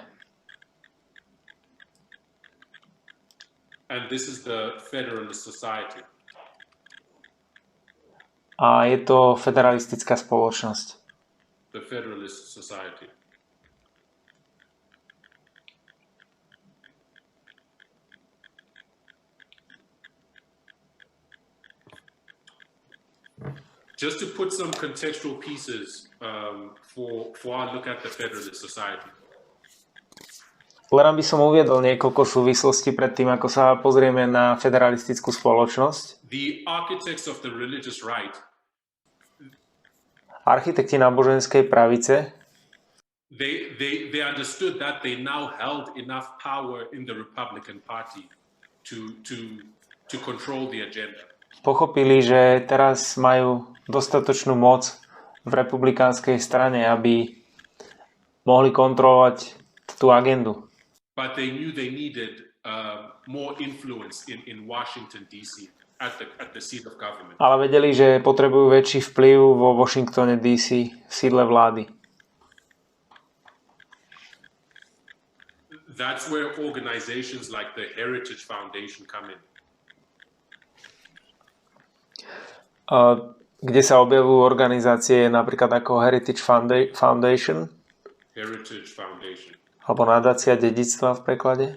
And this is the Federalist Society. A je to federalistická spoločnosť. The Federalist Society. Just to put some contextual pieces for our look at the Federalist Society. Len aby som uviedol niekoľko súvislostí pred tým, ako sa pozrieme na federalistickú spoločnosť. The architects of the religious right, architekti náboženskej pravice, they understood that they now held enough power in the Republican Party to control the agenda. Pochopili, že teraz majú dostatočnú moc v republikánskej strane, aby mohli kontrolovať tú agendu. But they knew they needed more influence in Washington D.C. at the seat of government. Ale vedeli, že potrebujú väčší vplyv vo Washingtone D.C. v sídle vlády. That's where organizations like the Heritage Foundation come in. Kde sa objavujú organizácie napríklad ako Heritage Foundation. Heritage Foundation. Alebo nadácia dedičstva v preklade.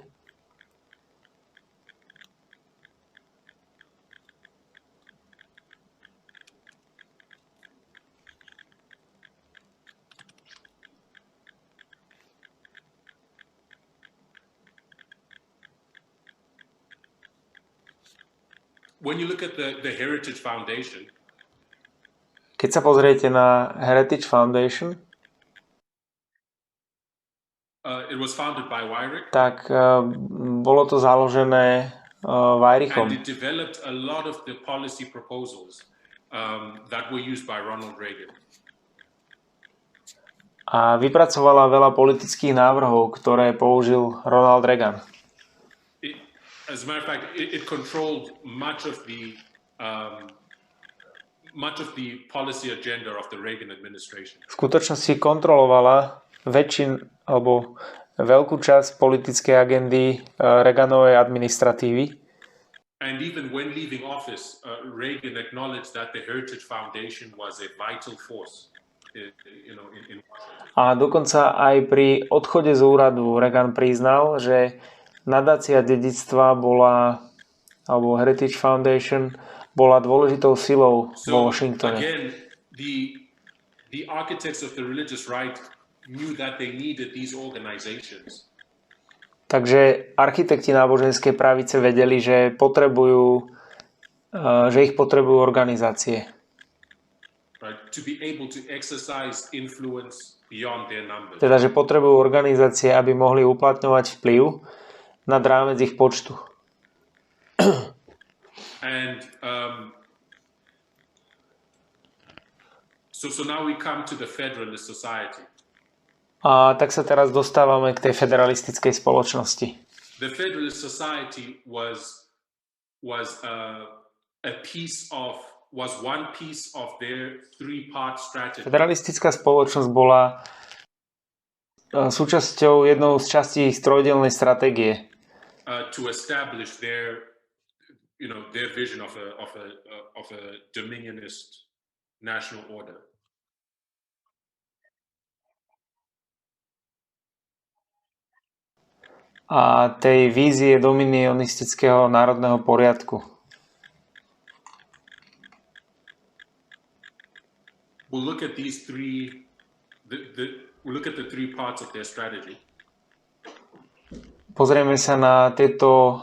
When you look at the Heritage Foundation, keď sa pozriete na Heritage Foundation, it was founded by Weyrich, tak bolo to založené Weyrichom. and it developed a lot of the policy proposals that were used by Ronald Reagan. A vypracovala veľa politických návrhov, ktoré použil Ronald Reagan. As a matter of fact, it controlled much of the policy agenda of the Reagan administration. V skutočnosti kontrolovala alebo veľkú časť politickej agendy Reaganovej administratívy. And even when leaving office, Reagan acknowledged that the Heritage Foundation was a vital force. In A dokonca aj pri odchode z úradu Reagan priznal, že nadácia dedičstva alebo Heritage Foundation bola dôležitou silou vo Washingtone. Again, the architects of the religious right knew that they needed these organizations. Takže architekti náboženskej pravice vedeli, že ich potrebujú organizácie. Right, to be able to exercise influence beyond their numbers. Teda, že potrebujú organizácie, aby mohli uplatňovať vplyv nad rámec ich počtu. And so now we come to the Federalist Society. A tak sa teraz dostávame k tej federalistickej spoločnosti. The Federalist Society was one piece of their three-part strategy. Federalistická spoločnosť bola súčasťou jednou z častí ich trojdelnej stratégie. To establish their vision of a dominionist national order. A tej vízie dominionistického národného poriadku. We'll look at these three. We'll look at the three parts of their strategy. Pozrieme sa na tieto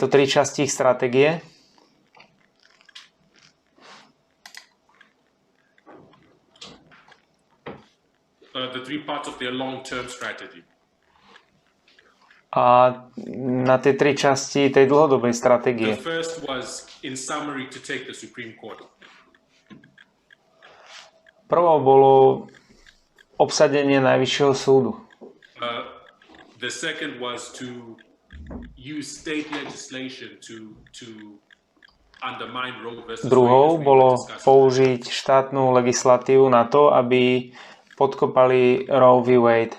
tri časti ich stratégie. The three parts of their long-term strategy. A na tie tri časti tej dlhodobej stratégie. The first was, in summary, to take the Supreme Court. Prvou bolo obsadenie Najvyššieho súdu. The second was to use state legislation to Druhou bolo použiť štátnu legislatívu na to, aby podkopali Roe v Wade.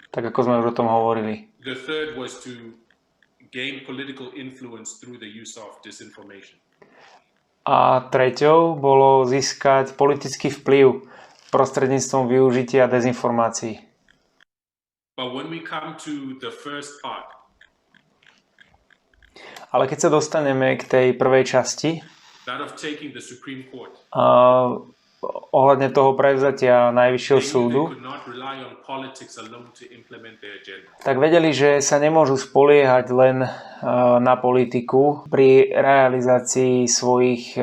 Tak ako sme už o tom hovorili. The third was to gain political influence through the use of disinformation. A treťou bolo získať politický vplyv prostredníctvom využitia dezinformácií. But when we come to the first part, ale keď sa dostaneme k tej prvej časti, that of taking the Supreme Court, ohľadne toho prevzatia Najvyššieho súdu, tak vedeli, že sa nemôžu spoliehať len na politiku pri realizácii svojej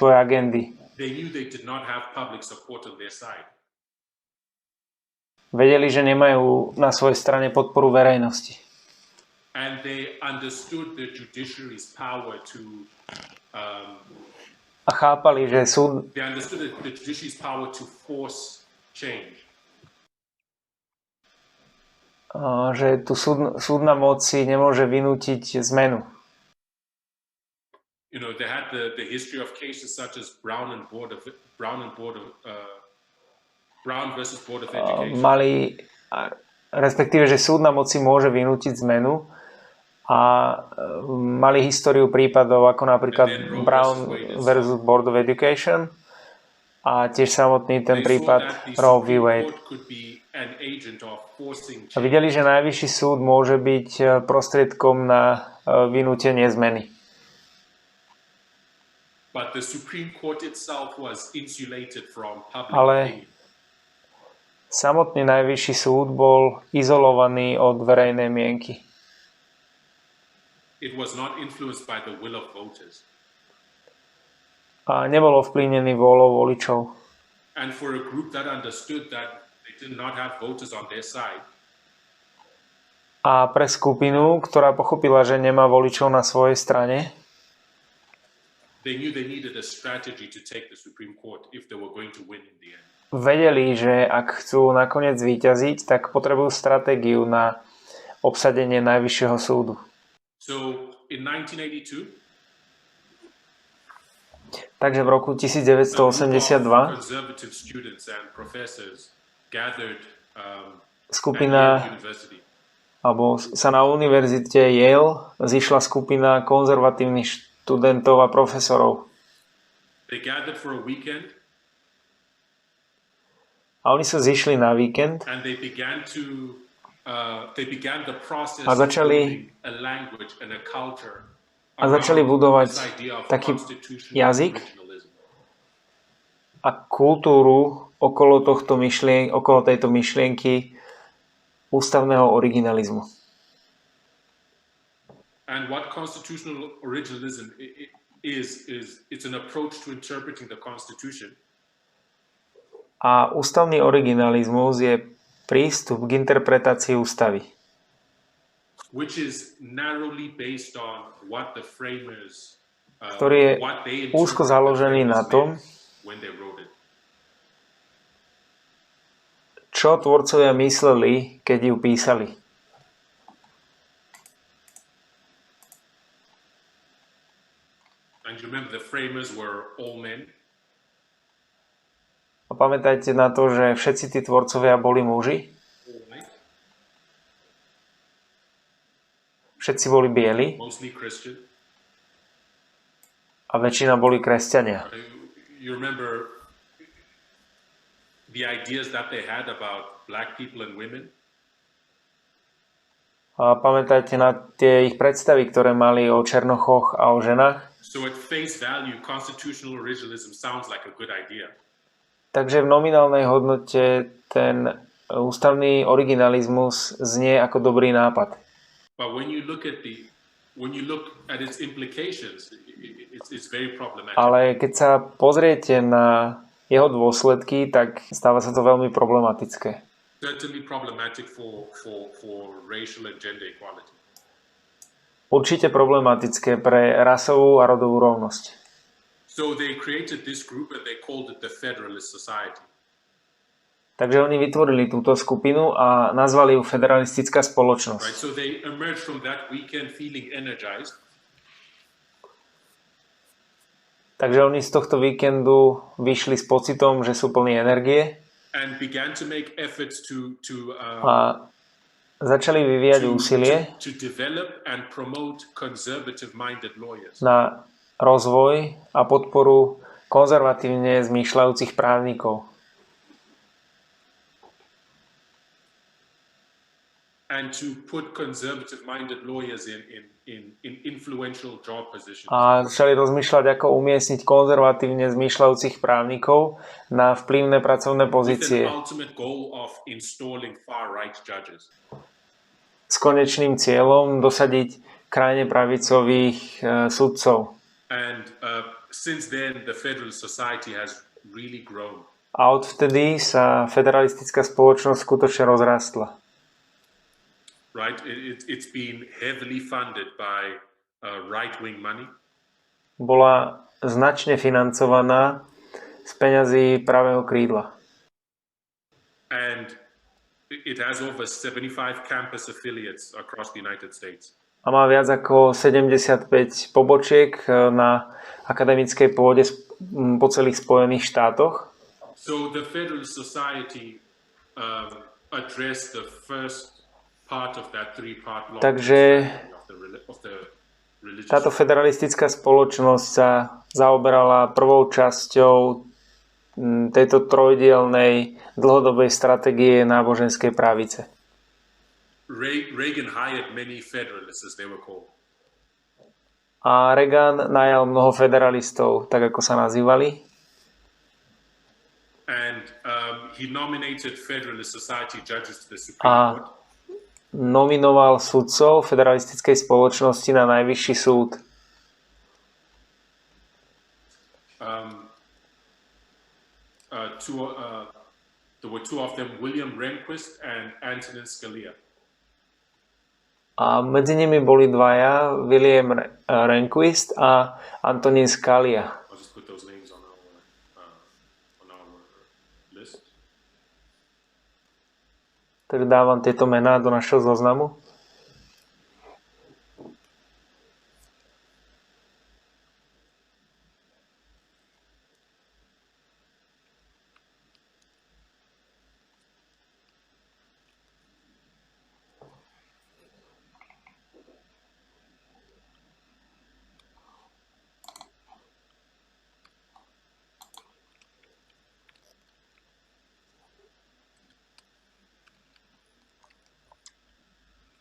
agendy. Vedeli, že nemajú na svojej strane podporu verejnosti. A chápali, že tú súdna moc si nemôže vynútiť zmenu. You know, they had the history of cases such as Brown versus Board of Education. Respektíve, že súdna moc si môže vynútiť zmenu. A mali históriu prípadov ako napríklad Brown versus Board of Education a tiež samotný ten prípad Roe v Wade. A videli, že Najvyšší súd môže byť prostriedkom na vynútenie zmeny. Ale samotný Najvyšší súd bol izolovaný od verejnej mienky. It was not influenced by the will of voters. A nebolo ovplyvnený vôľou voličov. And for a group that understood that they did not have voters on their side. A pre skupinu, ktorá pochopila, že nemá voličov na svojej strane, they knew they needed a strategy to take the Supreme Court if they were going to win in the end. Vedeli, že ak chcú nakoniec zvíťaziť, tak potrebujú stratégiu na obsadenie Najvyššieho súdu. So in 1982, takže v roku 1982 skupina alebo sa na univerzite Yale zišla skupina konzervatívnych študentov a profesorov. A oni sa zišli na víkend a začali budovať taký jazyk a kultúru okolo tejto myšlienky ústavného originalizmu. And what constitutional originalism is it's an approach to interpreting the Constitution. A ústavný originalizmus je prístup k interpretácii ústavy, ktorý je úzko založený na tom, čo tvorcovia mysleli, keď ju písali. A pamätajte na to, že všetci tí tvorcovia boli muži. Všetci boli bieli. A väčšina boli kresťania. A pamätajte na tie ich predstavy, ktoré mali o černochoch a o ženách. Takže v nominálnej hodnote ten ústavný originalizmus znie ako dobrý nápad. Ale keď sa pozriete na jeho dôsledky, tak stáva sa to veľmi problematické. Určite problematické pre rasovú a rodovú rovnosť. So they created this group and they called it the Federalist Society. Takže oni vytvorili túto skupinu a nazvali ju Federalistická spoločnosť. Right, so they emerged from that weekend feeling energized. Takže oni z tohto víkendu vyšli s pocitom, že sú plní energie a začali vyvíjať úsilie na rozvoj a podporu konzervatívne zmýšľajúcich právnikov. And to put conservative-minded lawyers in influential job positions. A začali rozmýšľať, ako umiestniť konzervatívne zmýšľajúcich právnikov na vplyvné pracovné pozície. With an ultimate goal of installing far-right judges. S konečným cieľom dosadiť krajne pravicových sudcov. And since then the federal society has really grown. A odvtedy sa federalistická spoločnosť skutočne rozrastla. Right, it's been heavily funded by right-wing money. Bola značne financovaná z peňazí pravého krídla. And it has over 75 campus affiliates across the United States. A má viac ako 75 pobočiek na akademickej pôde po celých Spojených štátoch. So the Federal Society addressed the first part of that three-part law. Takže táto federalistická spoločnosť sa zaoberala prvou časťou tejto trojdielnej dlhodobej stratégie náboženskej pravice. Reagan hired many federalists, as they were called. A Reagan najal mnoho federalistov, tak ako sa nazývali. And he nominated Federalist Society judges to the Supreme Court. Nominoval sudcov federalistickej spoločnosti na Najvyšší súd. There were two of them, William Rehnquist and Antonin Scalia. A medzi nimi boli dvaja, William Rehnquist a Antonin Scalia. I'll just put those names on our list. Takže dávam tieto mená do našho zoznamu.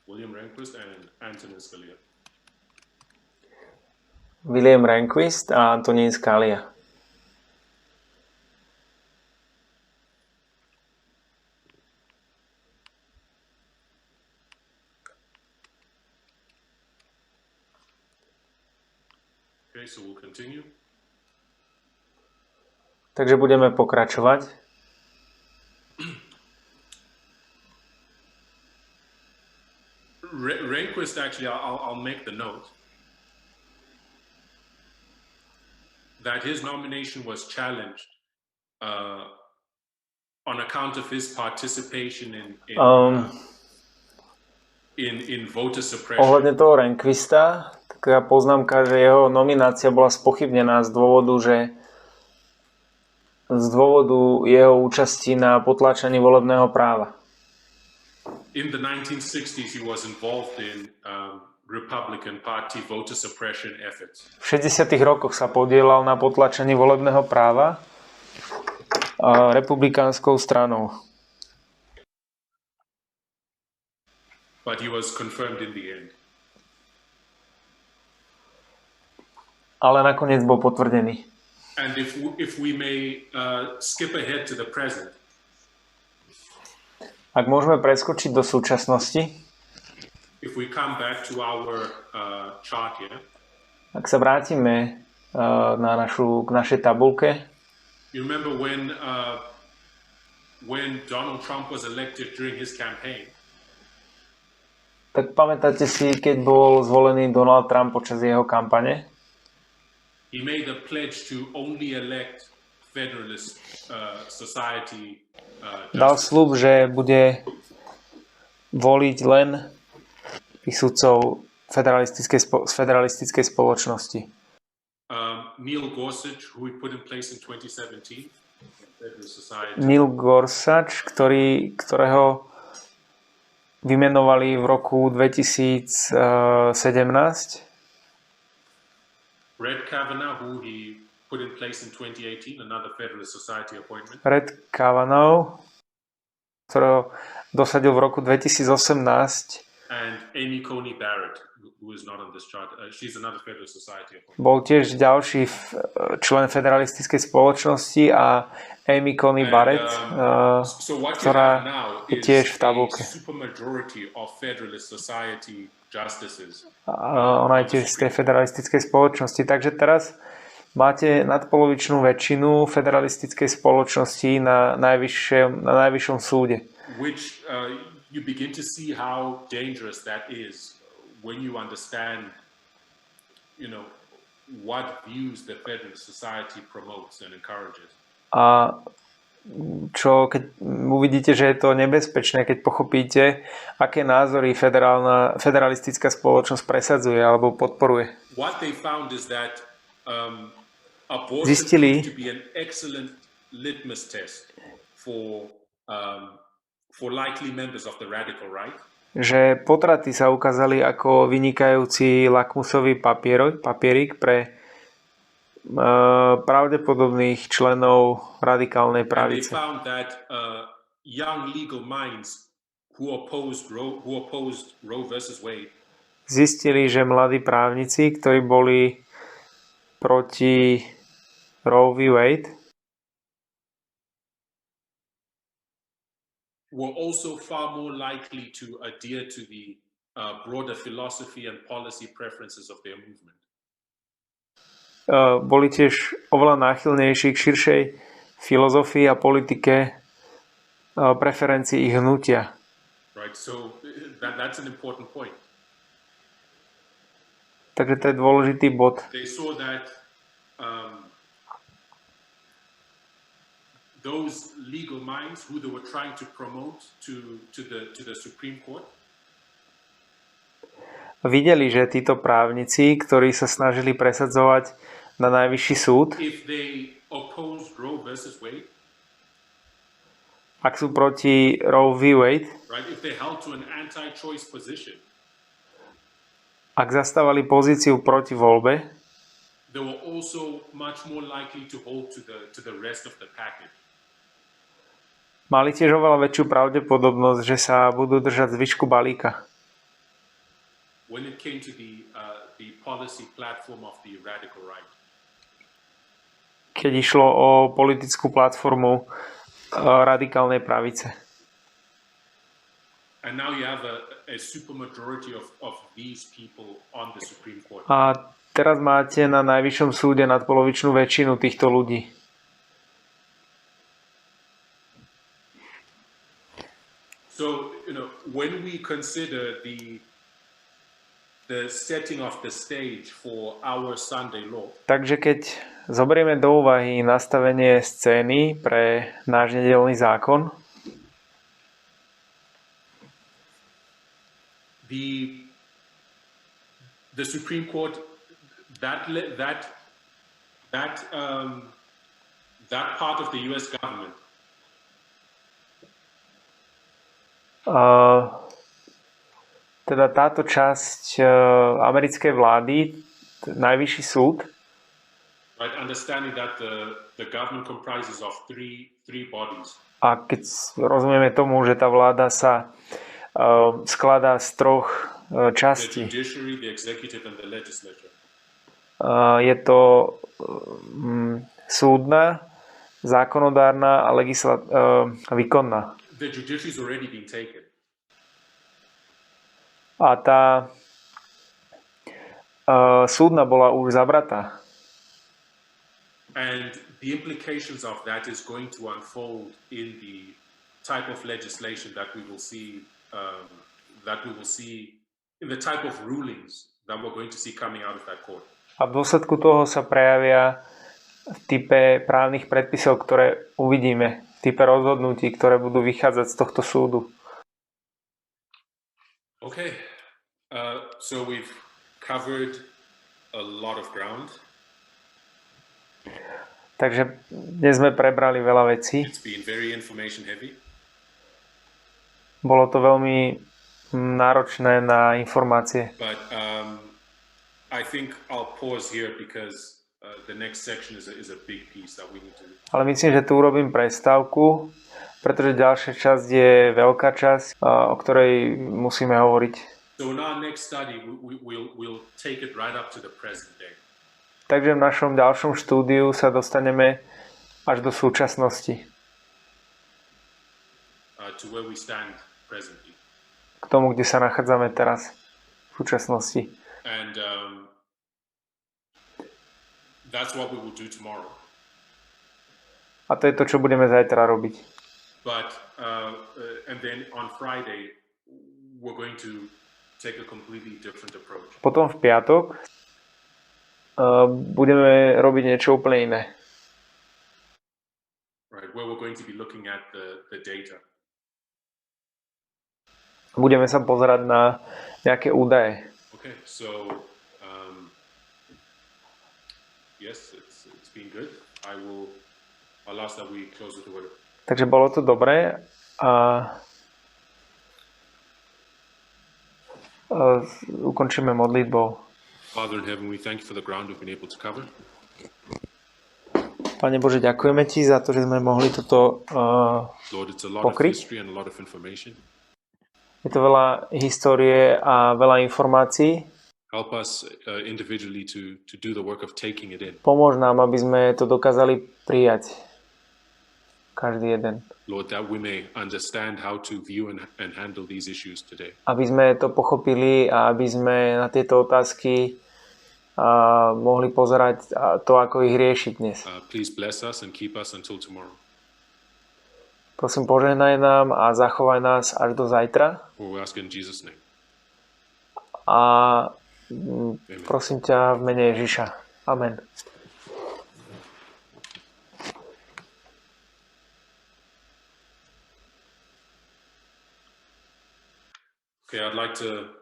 William Rehnquist and Antonin Scalia. William Rehnquist a Antonin Scalia. Okay, so we'll continue. Takže budeme pokračovať. Rehnquist, actually, I'll make the note that his nomination was challenged on account of his participation in voter suppression. Ohľadne toho Rehnquista, taká poznámka, že jeho nominácia bola spochybnená z dôvodu jeho účasti na potláčaní volebného práva. In the 1960s, he was involved in Republican Party voter suppression efforts. V 60. rokoch sa podielal na potlačení volebného práva republikánskou stranou. But he was confirmed in the end. Ale nakoniec bol potvrdený. And if we may skip ahead to the present. Ak môžeme preskočiť do súčasnosti, if we come back to our chart here, ak sa vrátime k našej tabuľke, you remember when Donald Trump was elected during his campaign, tak pamätáte si, keď bol zvolený Donald Trump počas jeho kampane? He made a pledge to only elect Federalist Society. Dal sľub, že bude voliť len tých sudcov z federalistickej spoločnosti. Neil Gorsuch, who we put in place in 2017. Neil Gorsuch, ktorého vymenovali v roku 2017. Red Kavanaugh, who he put in place in 2018, another Federalist Society appointment. Red Kavanaugh, ktorého dosadil v roku 2018. And Amy Coney Barrett, who is not on this chart. She's another Federalist Society appointment. Bol tiež ďalší člen Federalistickej spoločnosti a Amy Coney Barrett, ktorá je tiež v tabulke. Ona je tiež z tej federalistickej spoločnosti. Takže teraz máte nadpolovičnú väčšinu federalistickej spoločnosti na najvyššom súde. Which you begin to see how dangerous that is when you understand, what views the Federalist Society promotes and encourages. A keď uvidíte, že je to nebezpečné, keď pochopíte, aké názory federalistická spoločnosť presadzuje alebo podporuje. What they found is that abortion Zistili, to be an excellent litmus test for likely members of the radical right. Že potraty sa ukázali ako vynikajúci lakmusový papierik pre pravdepodobných členov radikálnej pravice. Zistili, že mladí právnici, ktorí boli proti Roe v. Wade, were also far more likely to adhere to the broader philosophy and policy preferences of their movement. Boli tiež oveľa náchylnejší k širšej filozofii a politike preferencií ich hnutia. Right, so that's an important point. Takže to je dôležitý bod. They saw that those legal minds who they were trying to promote to the Supreme Court. Videli, že títo právnici, ktorí sa snažili presadzovať na Najvyšší súd, ak sú proti Roe v. Wade, ak zastávali pozíciu proti voľbe, mali tiež oveľa väčšiu pravdepodobnosť, že sa budú držať zvyšku balíka. When it came to the policy platform of the radical right. Keď išlo o politickú platformu radikálnej pravice. And now you have a supermajority of these people on the Supreme Court. A teraz máte na Najvyššom súde nadpolovičnú väčšinu týchto ľudí. So, when we consider the setting of the stage for our Sunday law. Takže keď zoberieme do úvahy nastavenie scény pre náš nedeľný zákon, the Supreme Court that part of the US government teda táto časť americkej vlády, Najvyšší súd, right, understanding that the government comprises of three bodies. A keď rozumieme tomu, že tá vláda sa skladá z troch častí. The judiciary, the executive and the legislature. Je to súdna, zákonodárna a výkonná. The judiciary is already been taken. A tá súdna bola už zabratá. And the implications of that is going to unfold in the type of legislation that we will see in the type of rulings that we're going to see coming out of that court. A v dôsledku toho sa prejavia v type právnych predpisov, ktoré uvidíme, v type rozhodnutí, ktoré budú vychádzať z tohto súdu. Okay, so we've covered a lot of ground. Takže dnes sme prebrali veľa vecí. It's been very information heavy. Bolo to veľmi náročné na informácie. But I think I'll pause here because the next section is a big piece that we need to. Ale myslím, že tu urobím prestávku, pretože ďalšia časť je veľká časť, o ktorej musíme hovoriť. So in our next study, we'll take it right up to the present day. Takže v našom ďalšom štúdiu sa dostaneme až do súčasnosti. To where we stand presently. K tomu, kde sa nachádzame teraz v súčasnosti. And that's what we will do tomorrow. A to je to, čo budeme zajtra robiť. But and then on Friday we're going to take a completely different approach. Potom v piatok budeme robiť niečo úplne iné. Right, where we're going to be looking at the data. Budeme sa pozerať na nejaké údaje. Okay, so yes, it's been good. I'll ask that we close with the word. Takže bolo to dobré a ukončíme modlitbou. Father in heaven, we thank you for the ground we've been able to cover. Pane Bože, ďakujeme Ti za to, že sme mohli toto Lord, it's a lot pokryť. of history and a lot of information. Je to veľa histórie a veľa informácií. Help us individually to do the work of taking it in. Pomôž nám, aby sme to dokázali prijať. Každý jeden. Lord, that we may understand how to view and handle these issues today. Aby sme to pochopili a aby sme na tieto otázky mohli pozerať to, ako ich riešiť dnes. Please bless us and keep us until tomorrow. Prosím, požehnaj nám a zachovaj nás až do zajtra. We ask in Jesus' name. A prosím ťa v mene Ježiša. Amen. Okay, I'd like to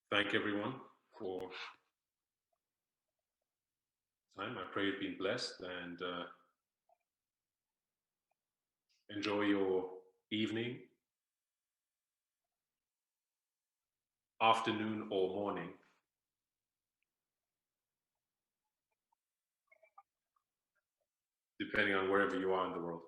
thank everyone for time. I pray you've been blessed and enjoy your evening, afternoon, or morning. Depending on wherever you are in the world.